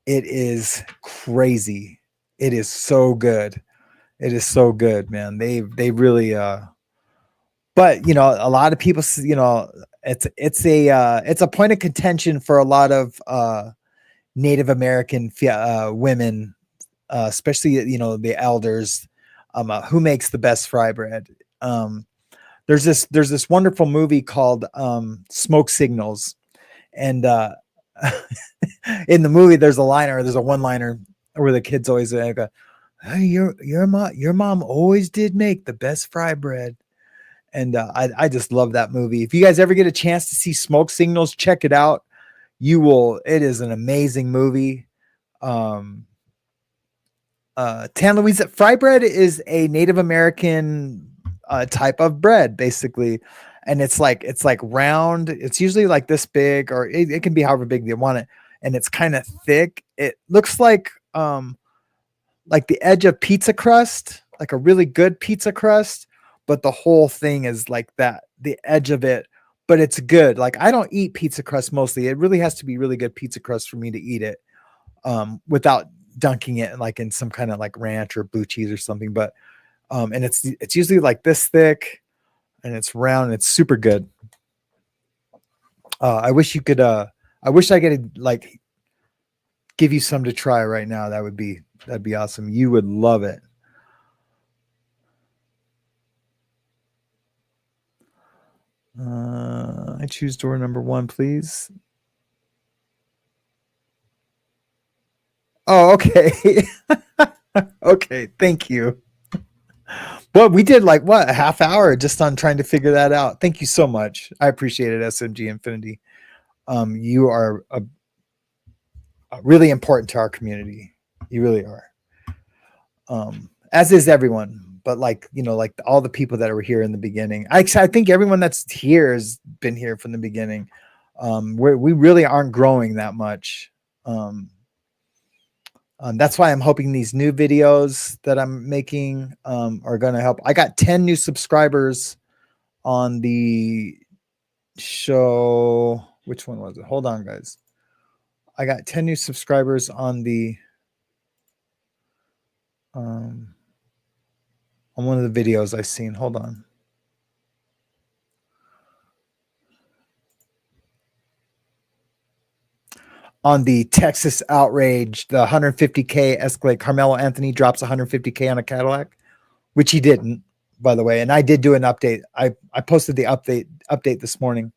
It is crazy. It is so good. It is so good, man. They really but you know, a lot of people, you know, it's a point of contention for a lot of Native American women, especially, you know, the elders, who makes the best fry bread. There's this wonderful movie called Smoke Signals, and in the movie there's a one-liner where the kids always go, "Hey, your mom always did make the best fry bread." And I just love that movie. If you guys ever get a chance to see Smoke Signals, check it out. You will. It is an amazing movie. Tan Louise, fry bread is a Native American type of bread, basically, and it's like round. It's usually like this big, or it can be however big they want it, and it's kind of thick. It looks like the edge of pizza crust, like a really good pizza crust, but the whole thing is like that, the edge of it, but it's good. Like, I don't eat pizza crust mostly. It really has to be really good pizza crust for me to eat it without dunking it like in some kind of like ranch or blue cheese or something. But and it's usually like this thick, and it's round, and it's super good. I wish I could like give you some to try right now. That'd be awesome. You would love it. I choose door number 1, please. Oh, okay. Okay, thank you. Well, we did like a half hour just on trying to figure that out. Thank you so much. I appreciate it, SMG Infinity. You are really important to our community. You really are. As is everyone. But like, you know, like all the people that were here in the beginning, I think everyone that's here has been here from the beginning. We really aren't growing that much. That's why I'm hoping these new videos that I'm making are going to help. I got 10 new subscribers on the show. Which one was it? Hold on, guys. I got 10 new subscribers on the on one of the videos I've seen. Hold on. On the Texas outrage, the 150K Escalade, Carmelo Anthony drops 150K on a Cadillac, which he didn't, by the way. And I did do an update. I posted the update this morning.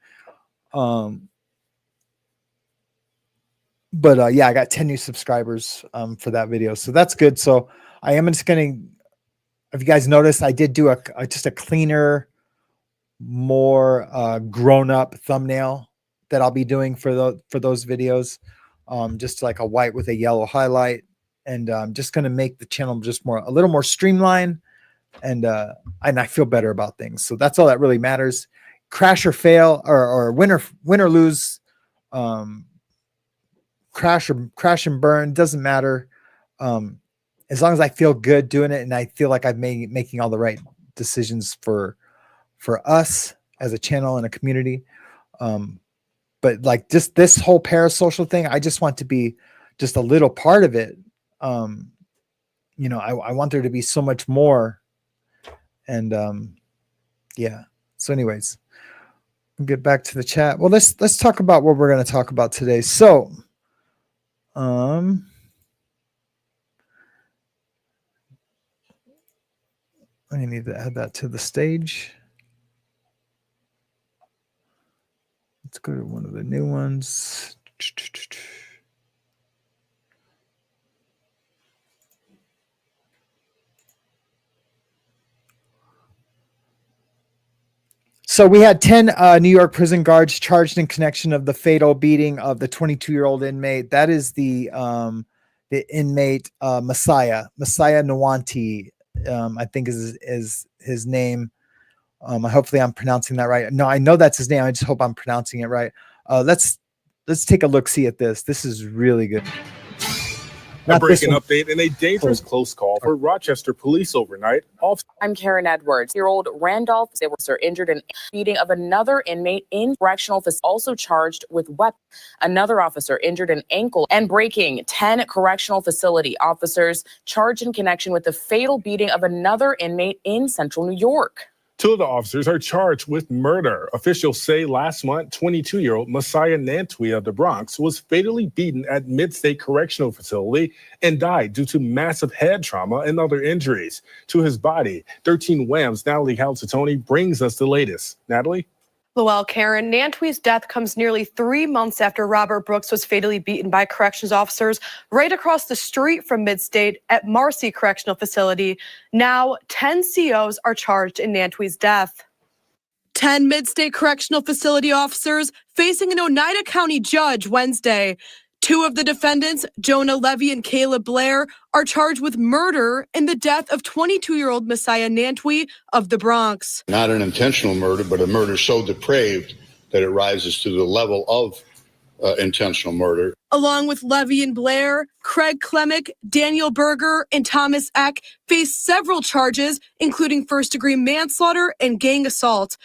But yeah, I got 10 new subscribers for that video. So that's good. So I am just going to, if you guys noticed, I did do just a cleaner, more grown-up thumbnail that I'll be doing for those videos. Just like a white with a yellow highlight, and I'm just going to make the channel just a little more streamlined, and I feel better about things. So that's all that really matters. Crash or fail, or win or lose, crash and burn, doesn't matter. As long as I feel good doing it, and I feel like I'm making all the right decisions for us as a channel and a community. But like just this whole parasocial thing, I just want to be just a little part of it. You know, I want there to be so much more. And yeah. So anyways, we'll get back to the chat. Well, let's talk about what we're going to talk about today. So I need to add that to the stage. Let's go to one of the new ones. So we had 10 New York prison guards charged in connection of the fatal beating of the 22-year-old inmate. That is the the inmate Messiah Nwanti, I think is his name. Hopefully I'm pronouncing that right. No, I know that's his name. I just hope I'm pronouncing it right. Let's take a look see at this. This is really good. A breaking update in a dangerous close call for Rochester police overnight. I'm Karen Edwards. Year-old Randolph officer injured in beating of another inmate in correctional facility, also charged with weapon. Another officer injured an ankle and breaking. 10 correctional facility officers charged in connection with the fatal beating of another inmate in central New York. 2 of the officers are charged with murder. Officials say last month, 22-year-old Messiah Nantwi of the Bronx was fatally beaten at Midstate Correctional Facility and died due to massive head trauma and other injuries to his body. 13 Wham's Natalie Calzatoni brings us the latest. Natalie? Well, Karen, Nantwi's death comes nearly 3 months after Robert Brooks was fatally beaten by corrections officers right across the street from Midstate at Marcy Correctional Facility. Now, 10 COs are charged in Nantwi's death. 10 Midstate Correctional Facility officers facing an Oneida County judge Wednesday. 2 of the defendants, Jonah Levy and Caleb Blair, are charged with murder in the death of 22-year-old Messiah Nantwi of the Bronx. Not an intentional murder, but a murder so depraved that it rises to the level of intentional murder. Along with Levy and Blair, Craig Klemick, Daniel Berger, and Thomas Eck face several charges, including first-degree manslaughter and gang assault.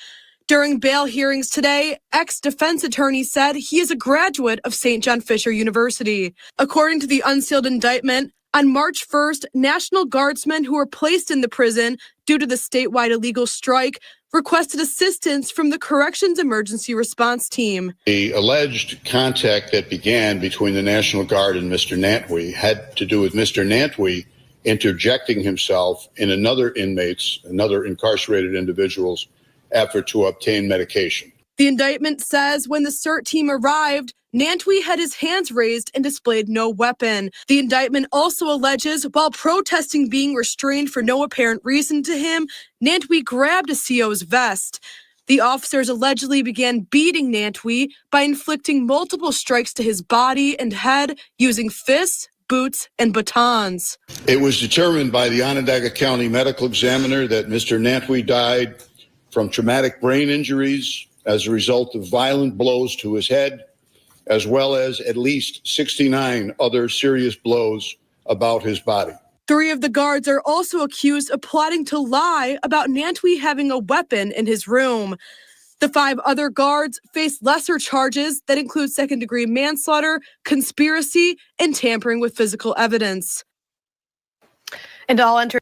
During bail hearings today, ex-defense attorney said he is a graduate of St. John Fisher University. According to the unsealed indictment, on March 1st, National Guardsmen who were placed in the prison due to the statewide illegal strike requested assistance from the Corrections Emergency Response Team. The alleged contact that began between the National Guard and Mr. Nantwi had to do with Mr. Nantwi interjecting himself in another incarcerated individual's effort to obtain medication. The indictment says when the CERT team arrived, Nantwi had his hands raised and displayed no weapon. The indictment also alleges while protesting being restrained for no apparent reason to him, Nantwi grabbed a CO's vest. The officers allegedly began beating Nantwi by inflicting multiple strikes to his body and head using fists, boots, and batons. It was determined by the Onondaga County Medical Examiner that Mr. Nantwi died from traumatic brain injuries as a result of violent blows to his head, as well as at least 69 other serious blows about his body. 3 of the guards are also accused of plotting to lie about Nantwi having a weapon in his room. The 5 other guards face lesser charges that include second-degree manslaughter, conspiracy, and tampering with physical evidence. And I'll enter.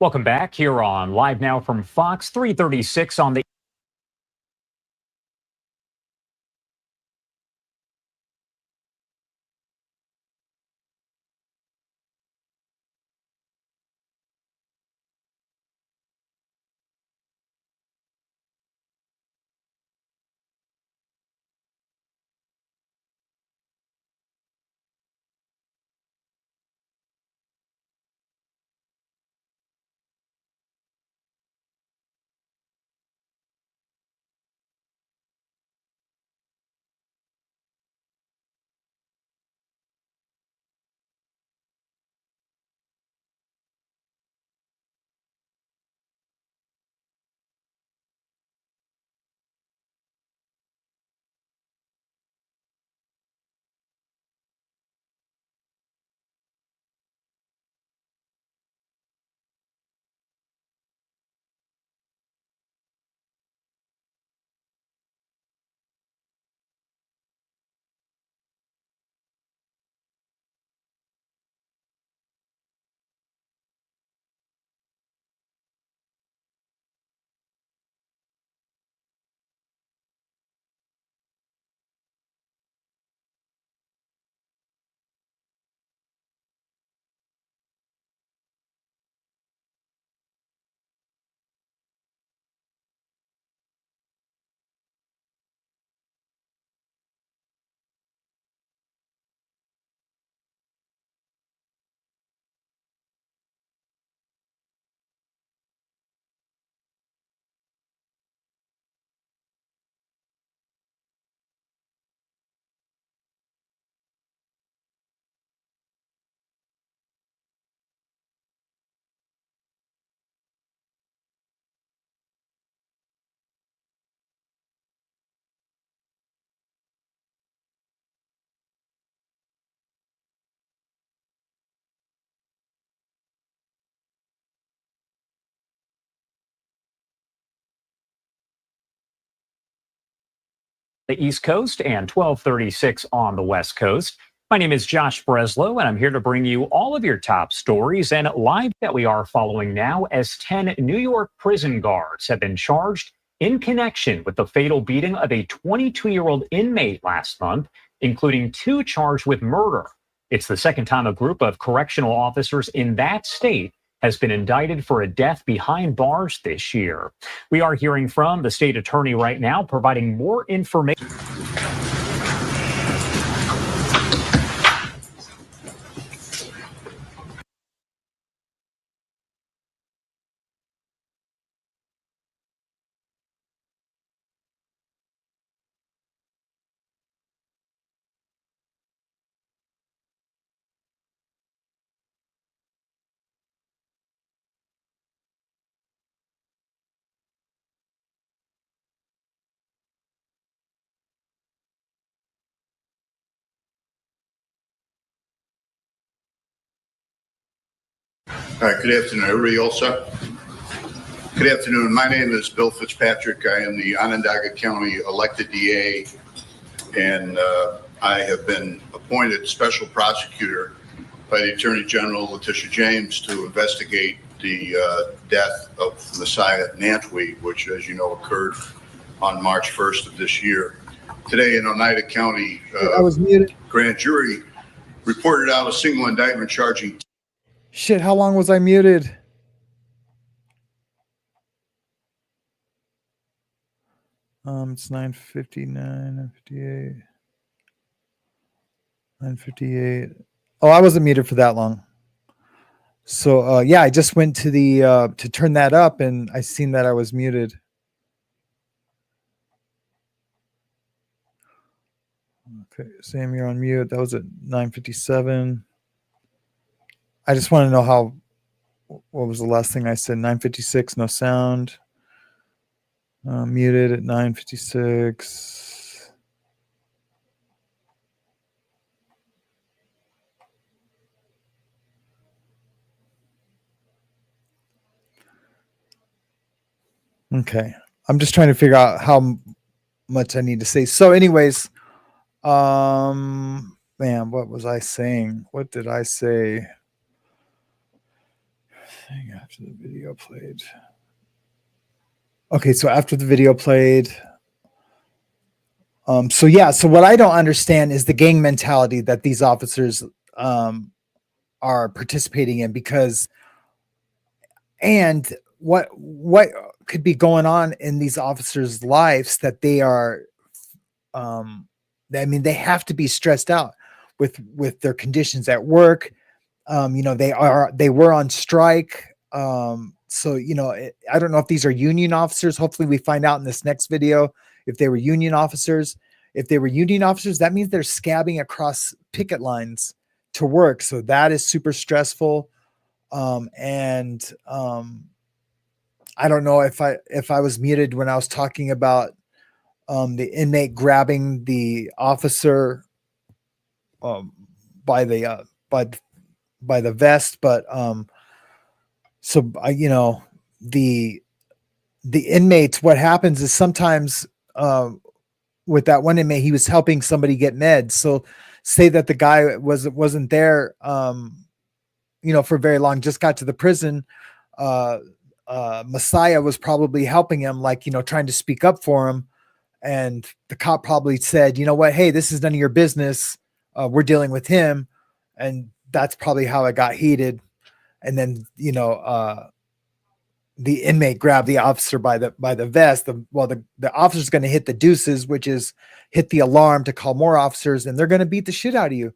Welcome back here on Live Now from Fox 336 on the the East Coast and 1236 on the West Coast. My name is Josh Breslow, and I'm here to bring you all of your top stories and live that we are following now as 10 New York prison guards have been charged in connection with the fatal beating of a 22-year-old inmate last month, including 2 charged with murder. It's the second time a group of correctional officers in that state has been indicted for a death behind bars this year. We are hearing from the state attorney right now, providing more information. All right, good afternoon, everybody all set? Good afternoon. My name is Bill Fitzpatrick. I am the Onondaga County elected DA, and I have been appointed special prosecutor by the Attorney General, Letitia James, to investigate the death of Messiah Nantwi, which, as you know, occurred on March 1st of this year. Today in Oneida County, I was muted. grand jury reported out a single indictment charging. Shit, how long was I muted? It's 9:59, 9:58, 9:58. Oh, I wasn't muted for that long. So, yeah, I just went to the to turn that up, and I seen that I was muted. Okay, Sam, you're on mute. That was at 9:57. I just want to know what was the last thing I said? 9:56, no sound. Muted at 9:56. Okay. I'm just trying to figure out how much I need to say. So anyways, man, what was I saying? What did I say? After the video played. Okay, so after the video played. So yeah, so what I don't understand is the gang mentality that these officers are participating in, because and what could be going on in these officers' lives that they are I mean, they have to be stressed out with their conditions at work. You know, they were on strike. So, you know, I don't know if these are union officers. Hopefully we find out in this next video if they were union officers. If they were union officers, that means they're scabbing across picket lines to work. So that is super stressful. I don't know if I was muted when I was talking about the inmate grabbing the officer by the vest, but so you know, the inmates, what happens is sometimes with that one inmate, he was helping somebody get meds. So say that the guy wasn't there you know, for very long, just got to the prison. Messiah was probably helping him, like, you know, trying to speak up for him. And the cop probably said, you know what, hey, this is none of your business. We're dealing with him. And that's probably how it got heated. And then, you know, the inmate grabbed the officer by the vest. The officer's going to hit the deuces, which is hit the alarm to call more officers, and they're going to beat the shit out of you.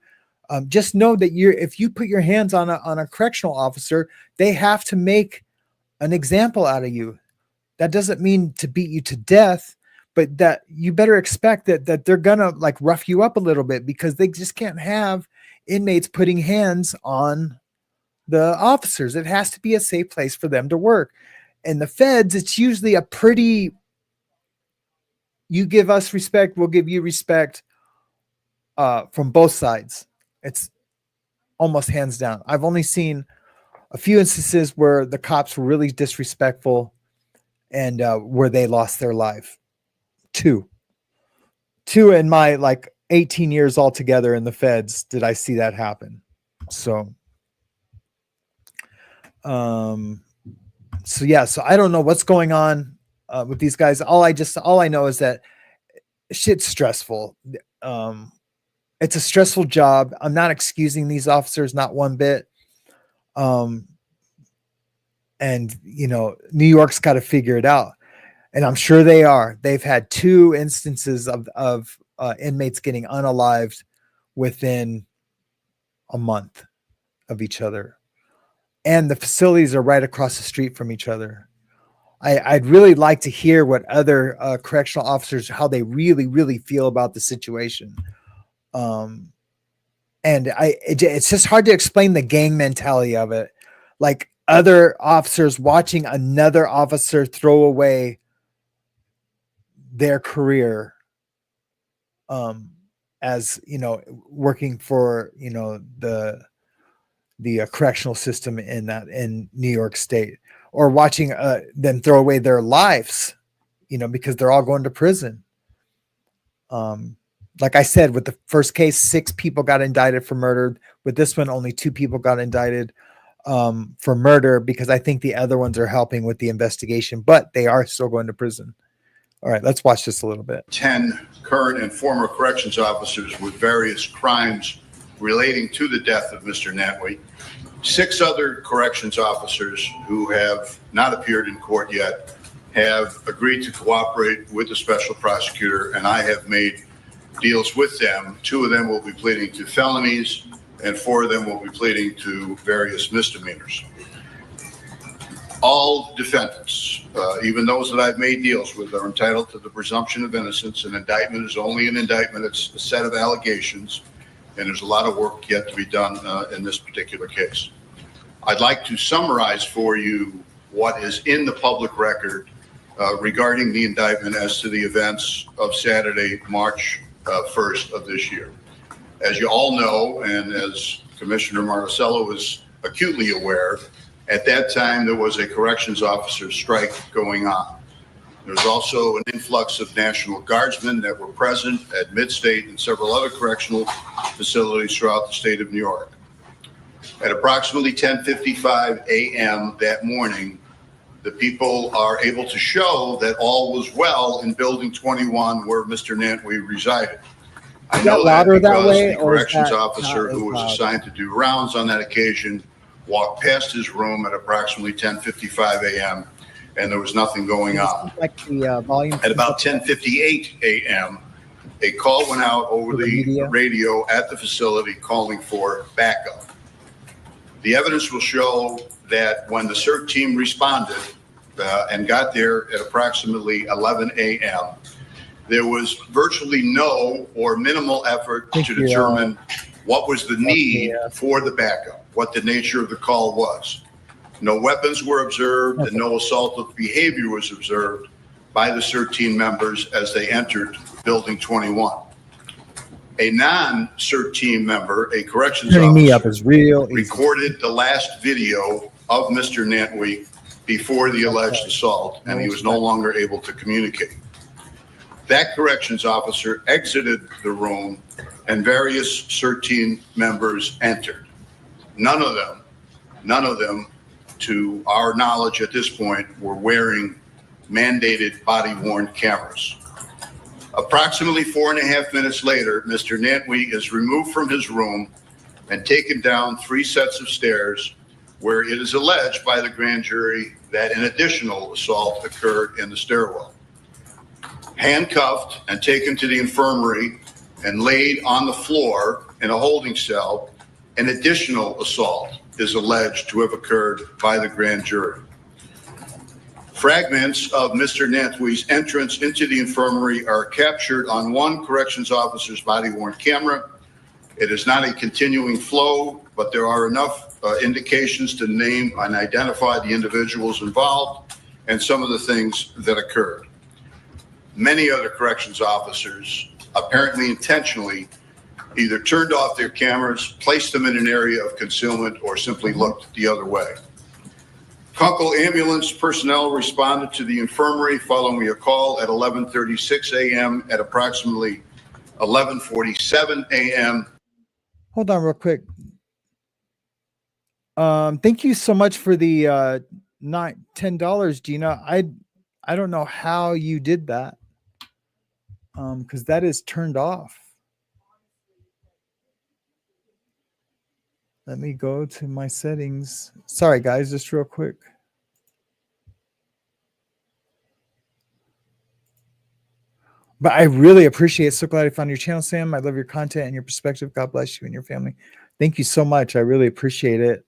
Just know that if you put your hands on a correctional officer, they have to make an example out of you. That doesn't mean to beat you to death, but that you better expect that they're gonna like rough you up a little bit, because they just can't have inmates putting hands on the officers. It has to be a safe place for them to work. And the feds, it's usually a pretty, you give us respect, we'll give you respect from both sides. It's almost hands down. I've only seen a few instances where the cops were really disrespectful and where they lost their life. 2. two in my like 18 years altogether in the feds did I see that happen. So so I don't know what's going on with these guys. All I know is that shit's stressful. It's a stressful job. I'm not excusing these officers, not one bit. And you know, New York's got to figure it out, and I'm sure they are. They've had 2 instances of inmates getting unalived within a month of each other, and the facilities are right across the street from each other. I'd really like to hear what other correctional officers, how they really feel about the situation. And it's just hard to explain the gang mentality of it. Like other officers watching another officer throw away their career, as you know, working for, you know, the correctional system in New York State, or watching them throw away their lives, you know, because they're all going to prison. Like I said, with the first case, 6 people got indicted for murder. With this one, only 2 people got indicted for murder, because I think the other ones are helping with the investigation, but they are still going to prison. All right, let's watch this a little bit. 10 current and former corrections officers with various crimes relating to the death of Mr. Natwey. 6 other corrections officers who have not appeared in court yet have agreed to cooperate with the special prosecutor, and I have made deals with them. 2 of them will be pleading to felonies, and 4 of them will be pleading to various misdemeanors. All defendants, even those that I've made deals with, are entitled to the presumption of innocence. An indictment is only an indictment. It's a set of allegations, and there's a lot of work yet to be done in this particular case. I'd like to summarize for you what is in the public record regarding the indictment as to the events of Saturday, March 1st of this year. As you all know, and as Commissioner Marticello is acutely aware, at that time there was a corrections officer strike going on. There's also an influx of National Guardsmen that were present at Midstate and several other correctional facilities throughout the state of New York. At approximately 10:55 a.m. that morning, the people are able to show that all was well in Building 21 where Mr. Natwey resided. I know that because the corrections officer who was assigned to do rounds on that occasion walked past his room at approximately 10:55 a.m. and there was nothing going on. Like the volume. At about 10:58 a.m., a call went out over the radio at the facility calling for backup. The evidence will show that when the CERT team responded and got there at approximately 11 a.m., there was virtually no or minimal effort to determine what was the need for the backup, what the nature of the call was. No weapons were observed and no assaultive behavior was observed by the CERT team members as they entered Building 21. A non-CERT team member, a corrections officer, recorded the last video of Mr. Natwey before the alleged assault, and he was no longer able to communicate. That corrections officer exited the room and various CERT team members entered. None of them, to our knowledge at this point, were wearing mandated body-worn cameras. Approximately 4.5 minutes later, Mr. Natwey is removed from his room and taken down 3 sets of stairs where it is alleged by the grand jury that an additional assault occurred in the stairwell. Handcuffed and taken to the infirmary and laid on the floor in a holding cell, an additional assault is alleged to have occurred by the grand jury. Fragments of Mr. Natwey's entrance into the infirmary are captured on one corrections officer's body-worn camera. It is not a continuing flow, but there are enough indications to name and identify the individuals involved and some of the things that occurred. Many other corrections officers, apparently intentionally, either turned off their cameras, placed them in an area of concealment, or simply looked the other way. Kunkel ambulance personnel responded to the infirmary following a call at 11:36 a.m. At approximately 11:47 a.m. Hold on real quick. Thank you so much for the $10, Gina. I don't know how you did that. Because that is turned off. Let me go to my settings. Sorry guys, just real quick. But I really appreciate it. So glad I found your channel, Sam. I love your content and your perspective. God bless you and your family. Thank you so much. I really appreciate it.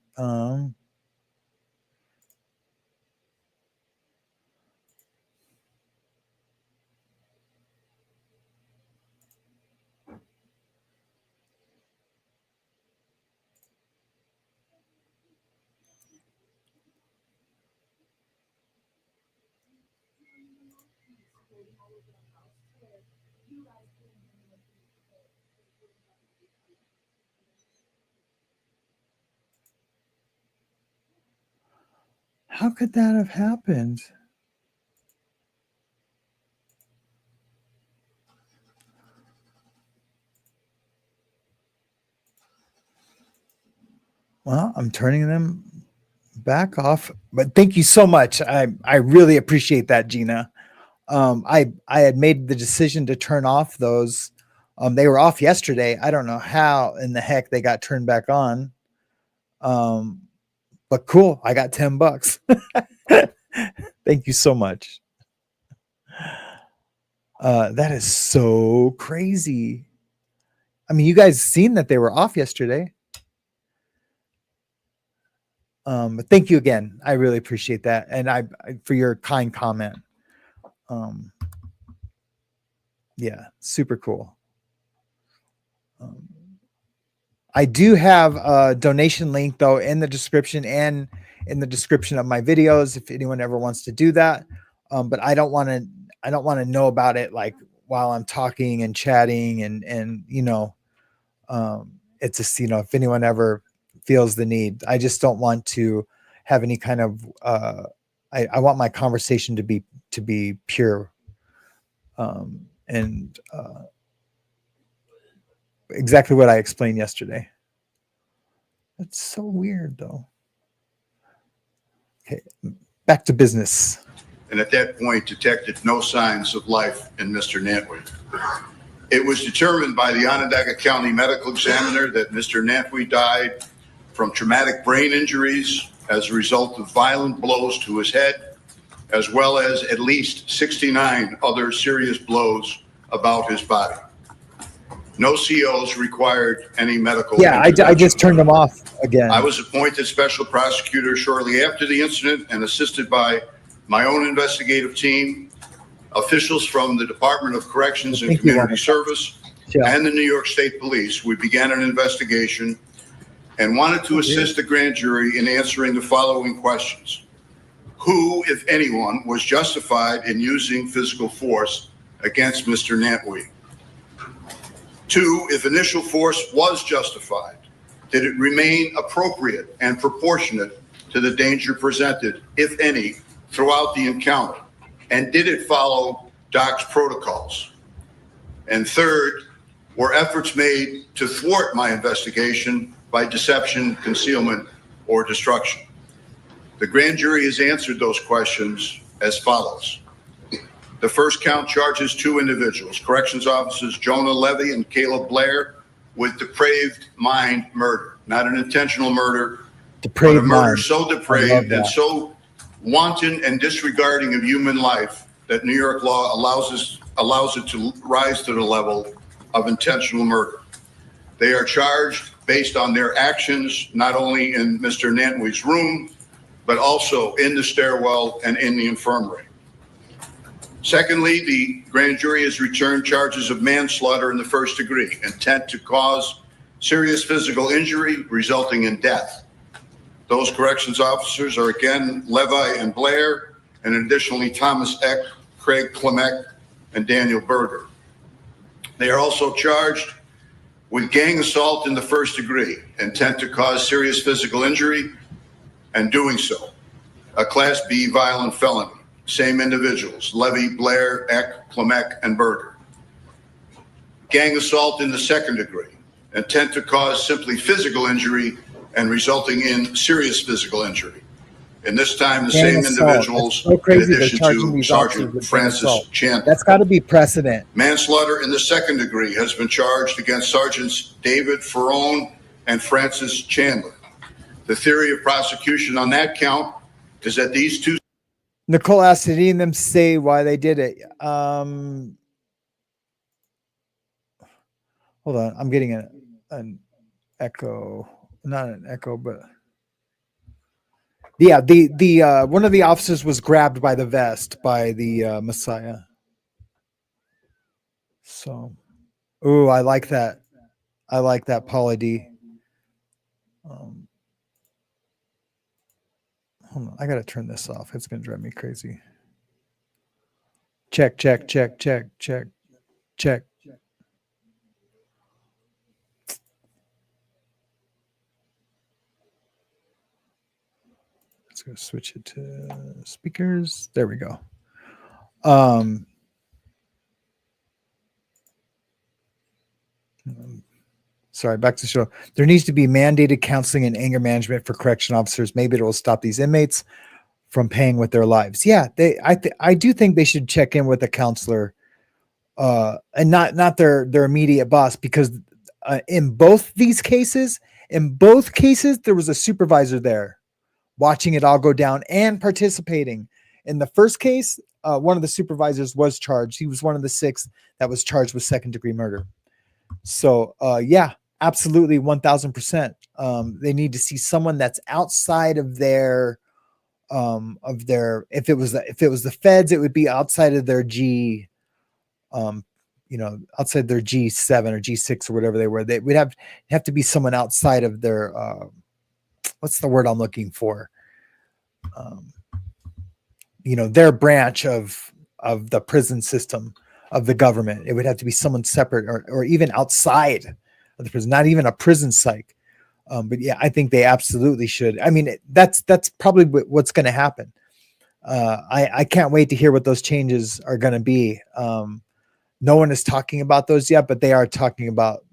How could that have happened? Well, I'm turning them back off, but thank you so much. I really appreciate that, Gina. I had made the decision to turn off those. They were off yesterday. I don't know how in the heck they got turned back on. But cool. I got $10. Thank you so much. That is so crazy. I mean, you guys seen that they were off yesterday. But thank you again. I really appreciate that. And I for your kind comment. Yeah, super cool. I do have a donation link though in the description and in the description of my videos if anyone ever wants to do that. But I don't want to know about it like while I'm talking and chatting and you know, it's just, you know, if anyone ever feels the need, I just don't want to have any kind of I want my conversation to be pure. Exactly what I explained yesterday. That's so weird though. Okay, back to business. And at that point detected no signs of life in Mr. Nantwey. It was determined by the Onondaga County Medical Examiner that Mr. Nantwey died from traumatic brain injuries as a result of violent blows to his head, as well as at least 69 other serious blows about his body. No COs required any medical intervention. I just turned them off again. I was appointed special prosecutor shortly after the incident and assisted by my own investigative team, officials from the Department of Corrections and Community Service, and the New York State Police. We began an investigation and wanted to assist the grand jury in answering the following questions. Who, if anyone, was justified in using physical force against Mr. Nantwey? 2, if initial force was justified, did it remain appropriate and proportionate to the danger presented, if any, throughout the encounter? And did it follow DOC's protocols? And 3rd, were efforts made to thwart my investigation by deception, concealment, or destruction? The grand jury has answered those questions as follows. The first count charges 2 individuals, corrections officers Jonah Levy and Caleb Blair, with depraved mind murder, not an intentional murder, but a murder so depraved and so wanton and disregarding of human life that New York law allows it to rise to the level of intentional murder. They are charged based on their actions, not only in Mr. Nantwey's room, but also in the stairwell and in the infirmary. Secondly, the grand jury has returned charges of manslaughter in the 1st degree, intent to cause serious physical injury resulting in death. Those corrections officers are again Levi and Blair, and additionally Thomas Eck, Craig Clement, and Daniel Berger. They are also charged with gang assault in the 1st degree, intent to cause serious physical injury, and doing so, a Class B violent felony. Same individuals, Levy, Blair, Eck, Clement, and Berger. gang assault in the second degree, intent to cause simply physical injury and resulting in serious physical injury. And this time, the Gang same assault. individuals, It's so crazy in they're addition charging to these officers Sergeant with gang Francis assault. Chandler. That's got to be precedent. Manslaughter in the second degree has been charged against Sergeants David Ferrone and Francis Chandler. The theory of prosecution on that count is that these two. Nicole asked, did any of them say why they did it? Hold on, I'm getting an echo. Not an echo, but yeah, the one of the officers was grabbed by the vest by the Messiah. So, ooh, I like that. I like that, Paula D. Hold on, I gotta turn this off. It's gonna drive me crazy. Check. Let's go switch it to speakers. There we go. Sorry, back to the show. There needs to be mandated counseling and anger management for correction officers. Maybe it will stop these inmates from paying with their lives. Yeah, I do think they should check in with a counselor, and not their immediate boss, because in both cases, there was a supervisor there watching it all go down and participating. In the first case, one of the supervisors was charged. He was one of the 6 that was charged with second-degree murder. So, yeah, absolutely, 1,000%. They need to see someone that's outside of their, if it was the feds, it would be outside of their outside their G7 or G6 or whatever they were. They would have to be someone outside of their, what's the word I'm looking for? Their branch of the prison system of the government. It would have to be someone separate or even outside of the prison, not even a prison psych. But yeah, I think they absolutely should. I mean, that's probably what's going to happen. I can't wait to hear what those changes are going to be. No one is talking about those yet, but they are talking about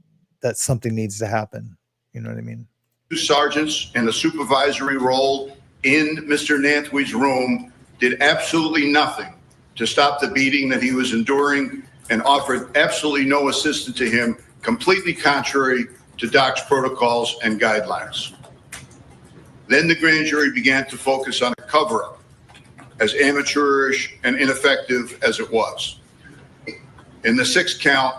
that something needs to happen. You know what I mean? 2 sergeants in a supervisory role in Mr. Nantwee's room did absolutely nothing to stop the beating that he was enduring and offered absolutely no assistance to him, completely contrary to DOC's protocols and guidelines. Then the grand jury began to focus on a cover-up, as amateurish and ineffective as it was. In the 6th count,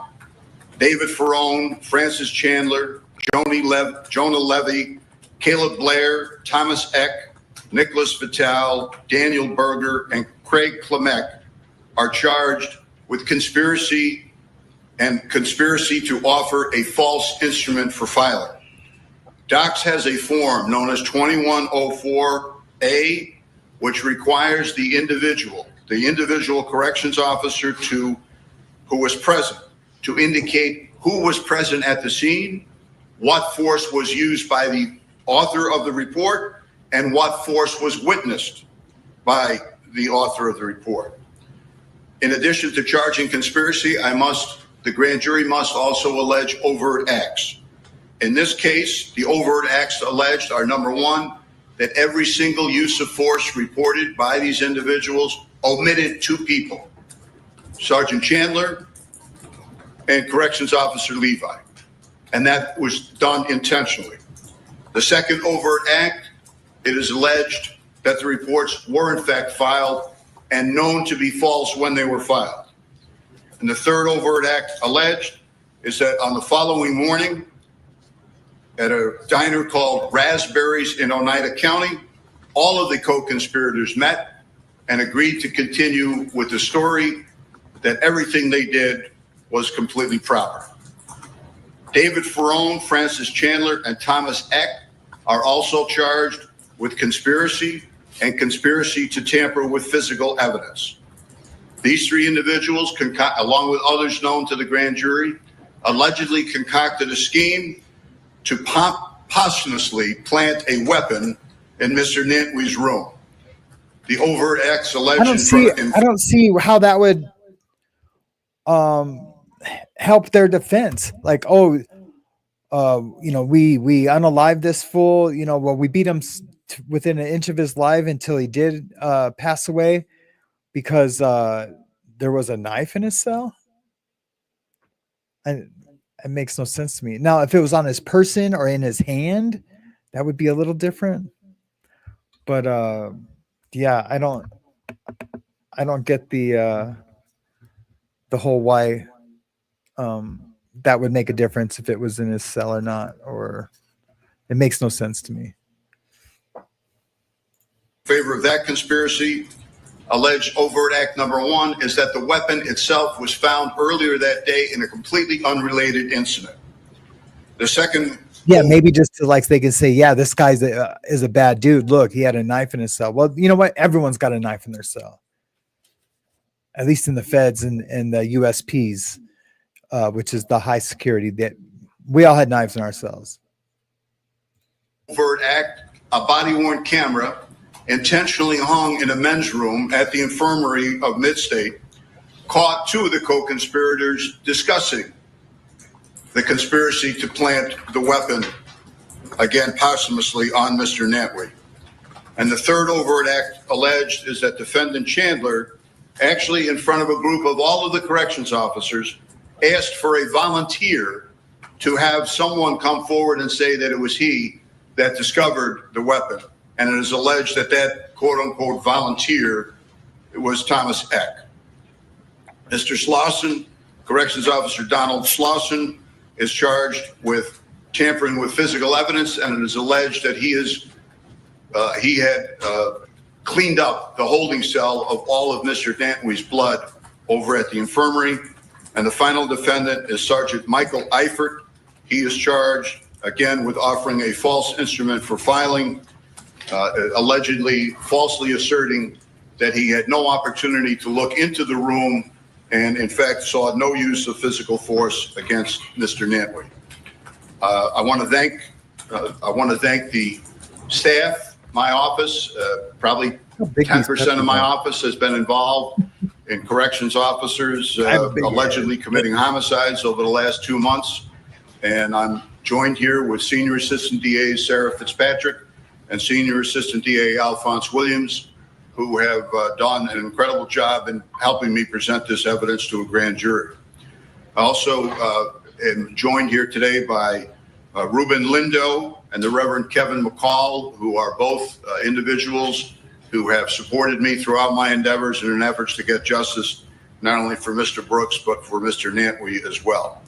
David Ferrone, Francis Chandler, Jonah Levy, Caleb Blair, Thomas Eck, Nicholas Vitale, Daniel Berger, and Craig Klemek are charged with conspiracy to offer a false instrument for filing. DOCS has a form known as 2104A, which requires the individual corrections officer who was present to indicate who was present at the scene, what force was used by the author of the report, and what force was witnessed by the author of the report. In addition to charging conspiracy, the grand jury must also allege overt acts. In this case, the overt acts alleged are, number 1, that every single use of force reported by these individuals omitted 2 people, Sergeant Chandler and Corrections Officer Levi, and that was done intentionally. The second overt act, it is alleged that the reports were in fact filed and known to be false when they were filed. And the third overt act alleged is that on the following morning, at a diner called Raspberries in Oneida County, all of the co-conspirators met and agreed to continue with the story that everything they did was completely proper. David Ferrone, Francis Chandler, and Thomas Eck are also charged with conspiracy and conspiracy to tamper with physical evidence. These 3 individuals, along with others known to the grand jury, allegedly concocted a scheme to posthumously plant a weapon in Mr. Nantwee's room. The overt acts alleged. I don't see how that would help their defense. Like, oh, you know, we unalived this fool. You know, well, we beat him within an inch of his life until he did pass away because there was a knife in his cell. And it makes no sense to me. Now, if it was on his person or in his hand, that would be a little different. But yeah, I don't get the whole why that would make a difference if it was in his cell or not, or it makes no sense to me. Favor of that conspiracy, alleged overt act number one is that the weapon itself was found earlier that day in a completely unrelated incident. The second, yeah, maybe just to like they can say, yeah, this guy's is a bad dude. Look, he had a knife in his cell. Well, you know what? Everyone's got a knife in their cell, at least in the feds and the USPs, which is the high security. That we all had knives in our cells. overt act, a body-worn camera intentionally hung in a men's room at the infirmary of Midstate, caught two of the co-conspirators discussing the conspiracy to plant the weapon, again posthumously, on Mr. Nantwey. And the third overt act alleged is that defendant Chandler, actually in front of a group of all of the corrections officers, asked for a volunteer to have someone come forward and say that it was he that discovered the weapon. And it is alleged that that quote-unquote volunteer was Thomas Eck. Mr. Slauson, Corrections Officer Donald Slauson, is charged with tampering with physical evidence, and it is alleged that he had cleaned up the holding cell of all of Mr. Nantwey's blood over at the infirmary. And the final defendant is Sergeant Michael Eifert. He is charged, again, with offering a false instrument for filing, allegedly falsely asserting that he had no opportunity to look into the room and, in fact, saw no use of physical force against Mr. Nantwey. I want to thank the staff, my office. Probably 10% of my office has been involved in corrections officers allegedly committing homicides over the last 2 months. And I'm joined here with Senior Assistant DA Sarah Fitzpatrick and Senior Assistant DA Alphonse Williams, who have done an incredible job in helping me present this evidence to a grand jury. I also am joined here today by Ruben Lindo and the Reverend Kevin McCall, who are both individuals who have supported me throughout my endeavors in an effort to get justice, not only for Mr. Brooks, but for Mr. Nantwey as well.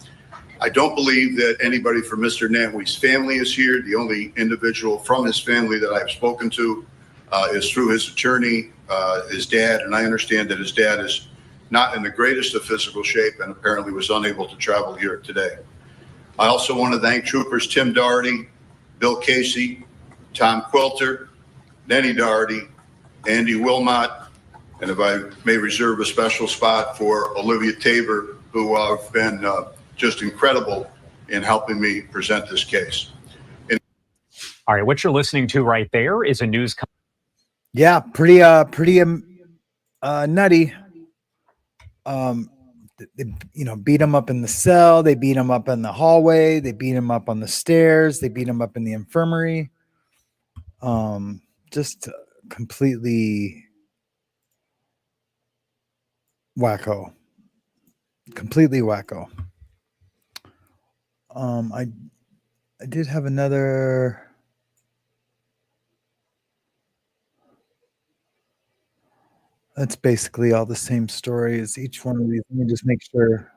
I don't believe that anybody from Mr. Nantwey's family is here. The only individual from his family that I've spoken to is through his attorney, his dad, and I understand that his dad is not in the greatest of physical shape and apparently was unable to travel here today. I also want to thank Troopers Tim Doherty, Bill Casey, Tom Quilter, Denny Doherty, Andy Wilmot, and if I may reserve a special spot for Olivia Tabor, who have been just incredible in helping me present this case. All right, what you're listening to right there is a news. Yeah, pretty nutty. They, beat him up in the cell. They beat him up in the hallway. They beat him up on the stairs. They beat him up in the infirmary. Just completely wacko. Completely wacko. I did have another. That's basically all the same story as each one of these. Let me just make sure.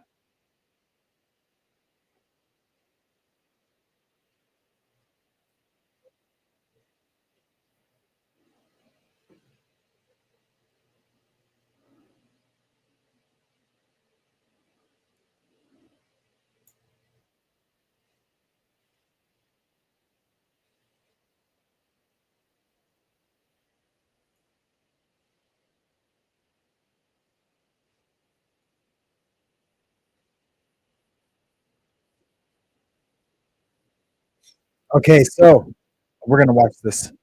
Okay, so we're going to watch this.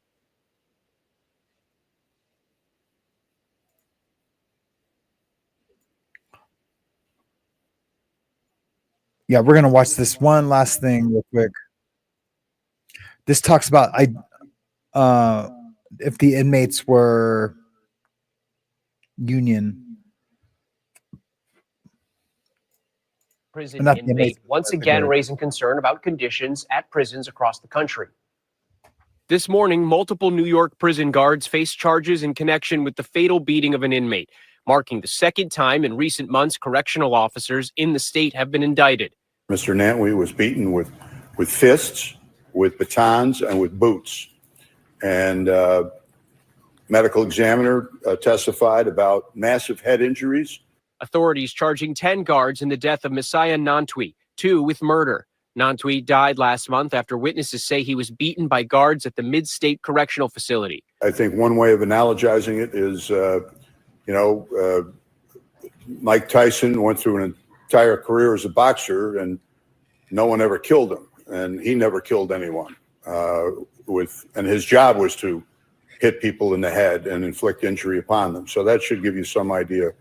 Yeah, we're gonna watch this one last thing real quick. This talks about if the inmates were union. Prison Not the inmates, inmate once again the- raising concern about conditions at prisons across the country. This morning, multiple New York prison guards face charges in connection with the fatal beating of an inmate, marking the second time in recent months correctional officers in the state have been indicted. Mr. Nantwey was beaten with fists, with batons, and with boots. And medical examiner testified about massive head injuries. Authorities charging 10 guards in the death of Messiah Nantwey, 2 with murder. Nantwey died last month after witnesses say he was beaten by guards at the Midstate Correctional Facility. I think one way of analogizing it is, Mike Tyson went through an entire career as a boxer and no one ever killed him. And he never killed anyone. And his job was to hit people in the head and inflict injury upon them. So that should give you some idea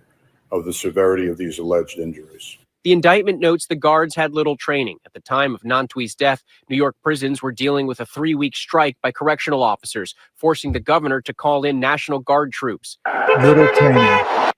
of the severity of these alleged injuries. The indictment notes the guards had little training. At the time of Nantwey's death, New York prisons were dealing with a 3-week strike by correctional officers, forcing the governor to call in National Guard troops. Little training.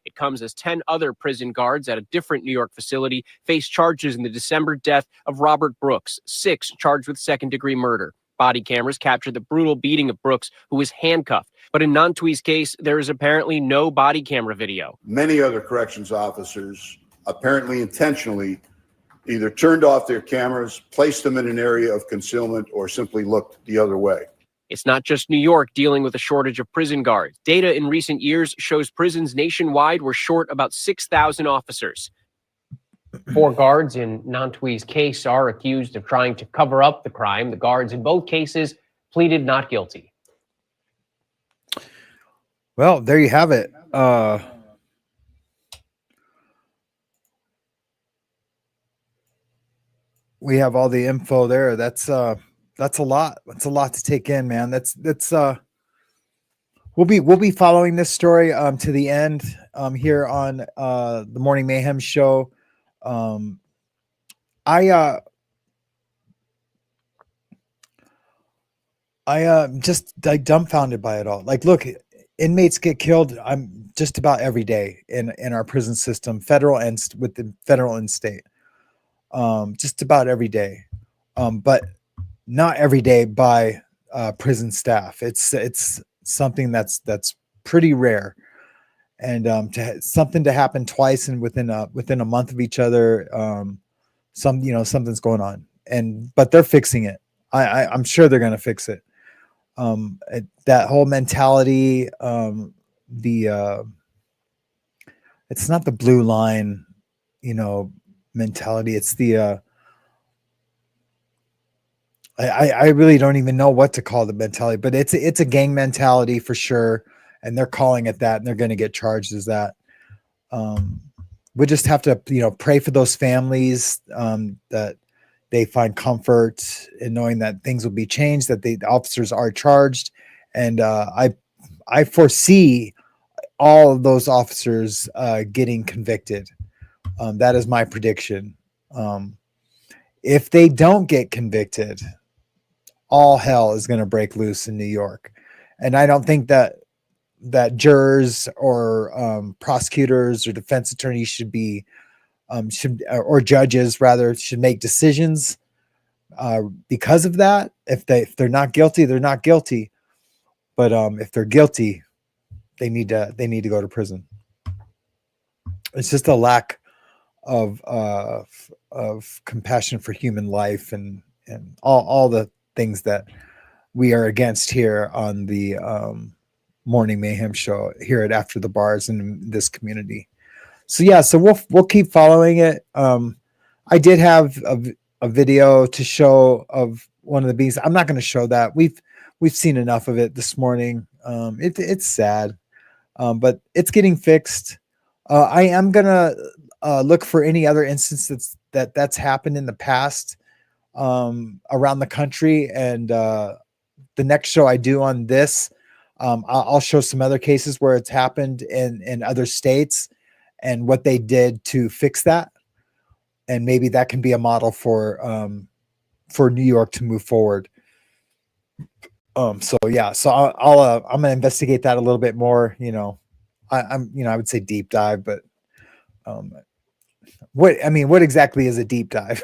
It comes as 10 other prison guards at a different New York facility face charges in the December death of Robert Brooks, 6 charged with second-degree murder. Body cameras captured the brutal beating of Brooks, who was handcuffed. But in Nantwey's case, there is apparently no body camera video. Many other corrections officers apparently intentionally either turned off their cameras, placed them in an area of concealment, or simply looked the other way. It's not just New York dealing with a shortage of prison guards. Data in recent years shows prisons nationwide were short about 6,000 officers. 4 guards in Nantwey's case are accused of trying to cover up the crime. The guards in both cases pleaded not guilty. Well, there you have it. We have all the info there. That's a lot. That's a lot to take in, man. We'll be following this story to the end here on the Morning Mayhem show. I just like dumbfounded by it all. Like, look, inmates get killed. I'm just about every day in our prison system, federal and within federal and state. Just about every day, but not every day by prison staff. It's something that's pretty rare, and something to happen twice and within a month of each other. Something's going on, but they're fixing it. I'm sure they're going to fix it. That whole mentality, it's not the blue line, mentality. It's the I really don't even know what to call the mentality, but it's a gang mentality for sure, and they're calling it that, and they're going to get charged as that. We just have to pray for those families, that they find comfort in knowing that things will be changed, that the officers are charged, and I foresee all of those officers getting convicted. That is my prediction. If they don't get convicted, all hell is going to break loose in New York. And I don't think that jurors or prosecutors or defense attorneys should or judges rather should make decisions because of that. If they're not guilty, they're not guilty. But if they're guilty, they need to go to prison. It's just a lack of compassion for human life and all the things that we are against here on the Morning Mayhem show here at After the Bars in this community. So we'll keep following it. I did have a video to show of one of the beings. I'm not going to show that. We've seen enough of it this morning. It's sad, but it's getting fixed. I am gonna look for any other instances that's happened in the past around the country, and the next show I do on this, I'll show some other cases where it's happened in other states and what they did to fix that. and maybe that can be a model for New York to move forward. So yeah, so I'm gonna investigate that a little bit more. I would say deep dive, but what exactly is a deep dive?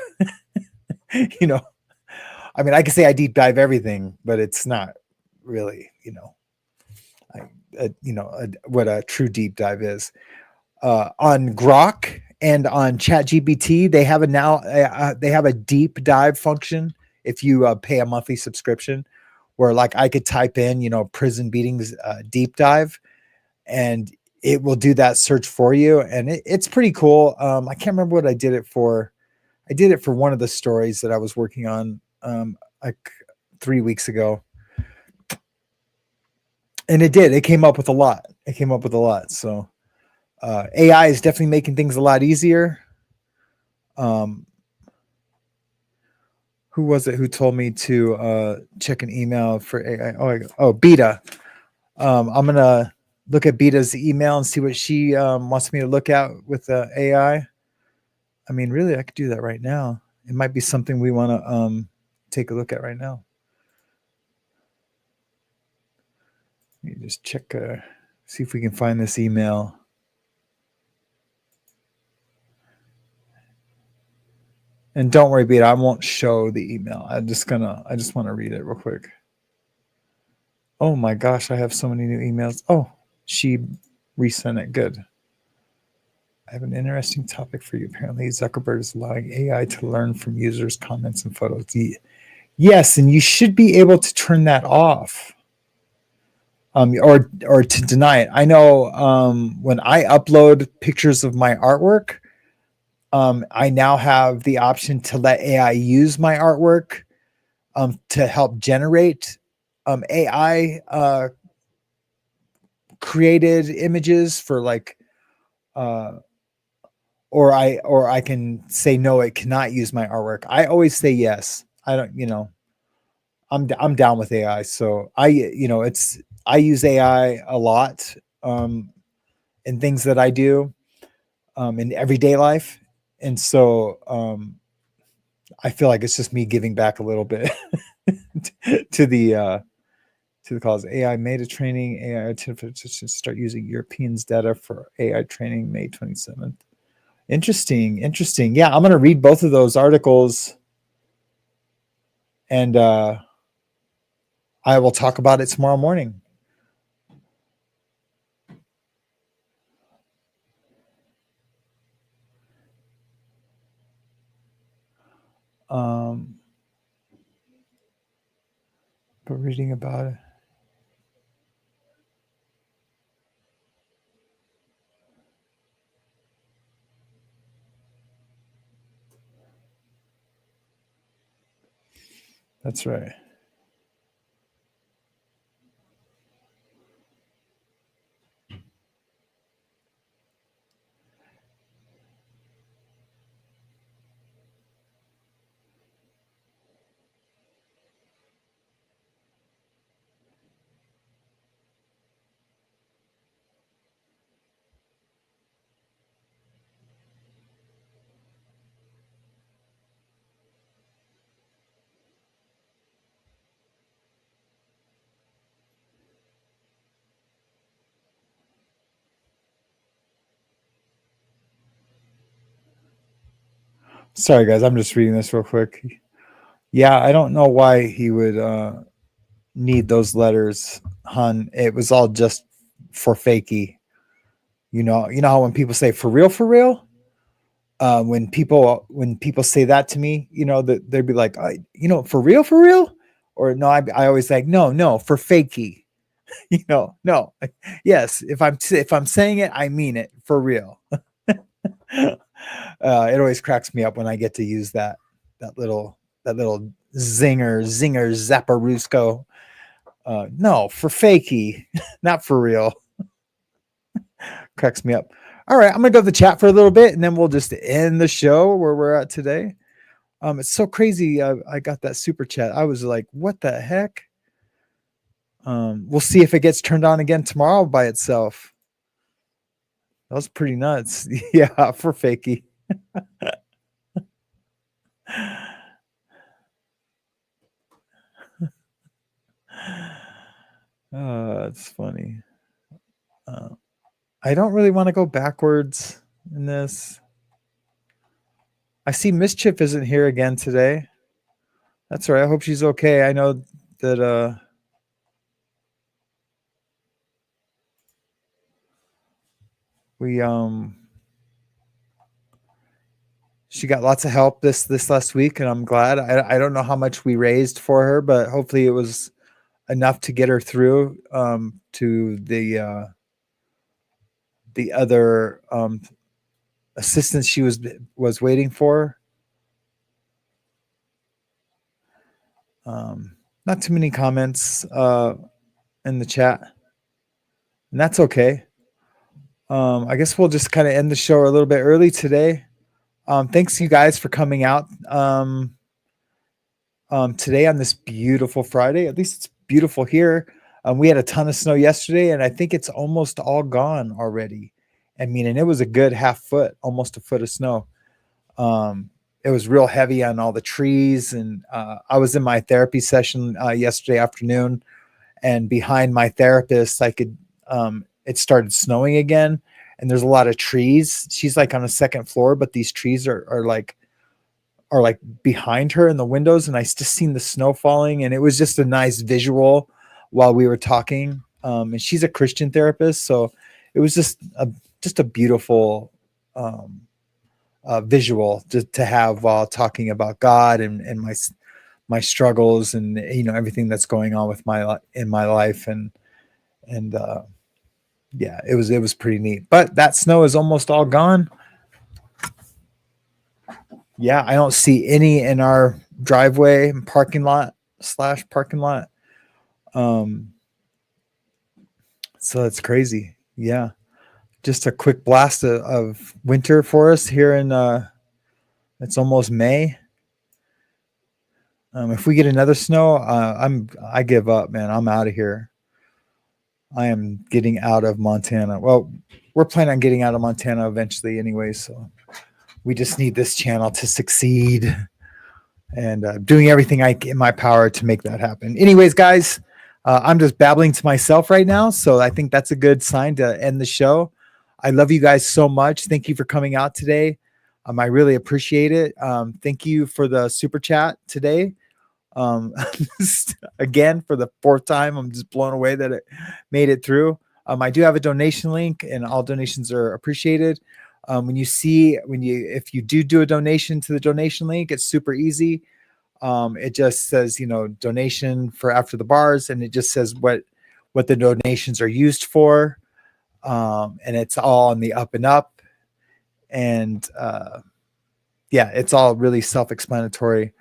I can say I deep dive everything, but it's not really, what a true deep dive is. On Grok and on ChatGPT, they have they have a deep dive function if you pay a monthly subscription, where like I could type in, prison beatings deep dive, and it will do that search for you, and it's pretty cool. I can't remember what I did it for. I did it for one of the stories that I was working on like 3 weeks ago. And it came up with a lot. So AI is definitely making things a lot easier. Who was it who told me to check an email for AI? Oh, Beta. I'm going to look at Beta's email and see what she wants me to look at with AI. I mean, really, I could do that right now. It might be something we want to take a look at right now. Let me just check, see if we can find this email. And don't worry, Beta, I won't show the email. I just want to read it real quick. Oh my gosh, I have so many new emails. Oh, she resent it. Good. I have an interesting topic for you. Apparently, Zuckerberg is allowing AI to learn from users' comments and photos. Yes, and you should be able to turn that off. Or to deny it. I know when I upload pictures of my artwork, I now have the option to let AI use my artwork to help generate AI created images for like, or I can say no, it cannot use my artwork. I always say yes. I don't, I'm down with AI. So I use AI a lot in things that I do in everyday life. And so I feel like it's just me giving back a little bit to the cause. AI made a training. AI to start using Europeans' data for AI training May 27th. Interesting. Yeah, I'm going to read both of those articles, and I will talk about it tomorrow morning. But reading about it. That's right. Sorry, guys. I'm just reading this real quick. Yeah, I don't know why he would need those letters, hun. It was all just for fakey. You know how when people say for real, when people say that to me, they'd be like, for real, or no, I always like, no, for fakey. No, yes. If I'm saying it, I mean it for real. It always cracks me up when I get to use that little zinger zapparusco. No, for fakey, not for real. Cracks me up. All right, I'm gonna go to the chat for a little bit, and then we'll just end the show where we're at today. It's so crazy. I got that super chat. I was like, what the heck? We'll see if it gets turned on again tomorrow by itself. That was pretty nuts. Yeah, for fakey. It's funny. I don't really want to go backwards in this. I see Mischief isn't here again today. That's all right. I hope she's okay. I know that she got lots of help this last week, and I'm glad. I don't know how much we raised for her, but hopefully it was enough to get her through to the other assistance she was waiting for. Not too many comments in the chat, and that's okay. I guess we'll just kind of end the show a little bit early today. Thanks you guys for coming out today on this beautiful Friday. At least it's beautiful here. We had a ton of snow yesterday, and I think it's almost all gone already. I mean, and it was a good half foot, almost a foot of snow. It was real heavy on all the trees, and I was in my therapy session yesterday afternoon, and behind my therapist, I could it started snowing again, and there's a lot of trees. She's like on the second floor, but these trees are like behind her in the windows, and I just seen the snow falling, and it was just a nice visual while we were talking. And she's a Christian therapist, so it was just a beautiful visual to have while talking about God and my struggles and everything that's going on with in my life and yeah, it was pretty neat. But that snow is almost all gone. Yeah, I don't see any in our driveway and parking lot. So that's crazy. Yeah. Just a quick blast of winter for us here in it's almost May. If we get another snow, I give up, man. I'm out of here. I am getting out of Montana. Well, we're planning on getting out of Montana eventually anyway, so we just need this channel to succeed, and doing everything in my power to make that happen. Anyways, guys, I'm just babbling to myself right now, so I think that's a good sign to end the show. I love you guys so much. Thank you for coming out today. I really appreciate it. Thank you for the super chat today. Again, for the fourth time, I'm just blown away that it made it through. I do have a donation link, and all donations are appreciated. If you do a donation to the donation link, it's super easy. It just says, donation for After the Bars, and it just says what the donations are used for. And it's all on the up and up. And yeah, it's all really self-explanatory.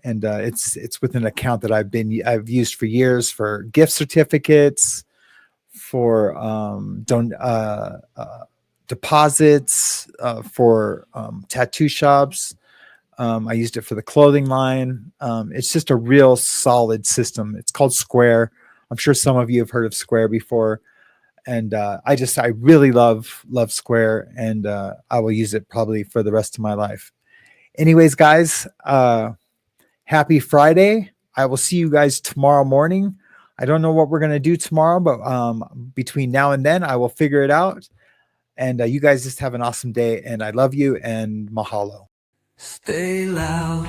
And it's with an account that I've used for years for gift certificates, for deposits, for tattoo shops. I used it for the clothing line. It's just a real solid system. It's called Square. I'm sure some of you have heard of Square before. And I really love Square, and I will use it probably for the rest of my life. Anyways, guys, happy Friday. I will see you guys tomorrow morning. I don't know what we're going to do tomorrow, but between now and then, I will figure it out. And you guys just have an awesome day, and I love you, and mahalo. Stay loud.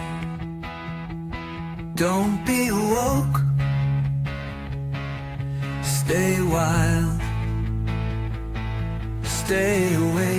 Don't be woke. Stay wild. Stay away.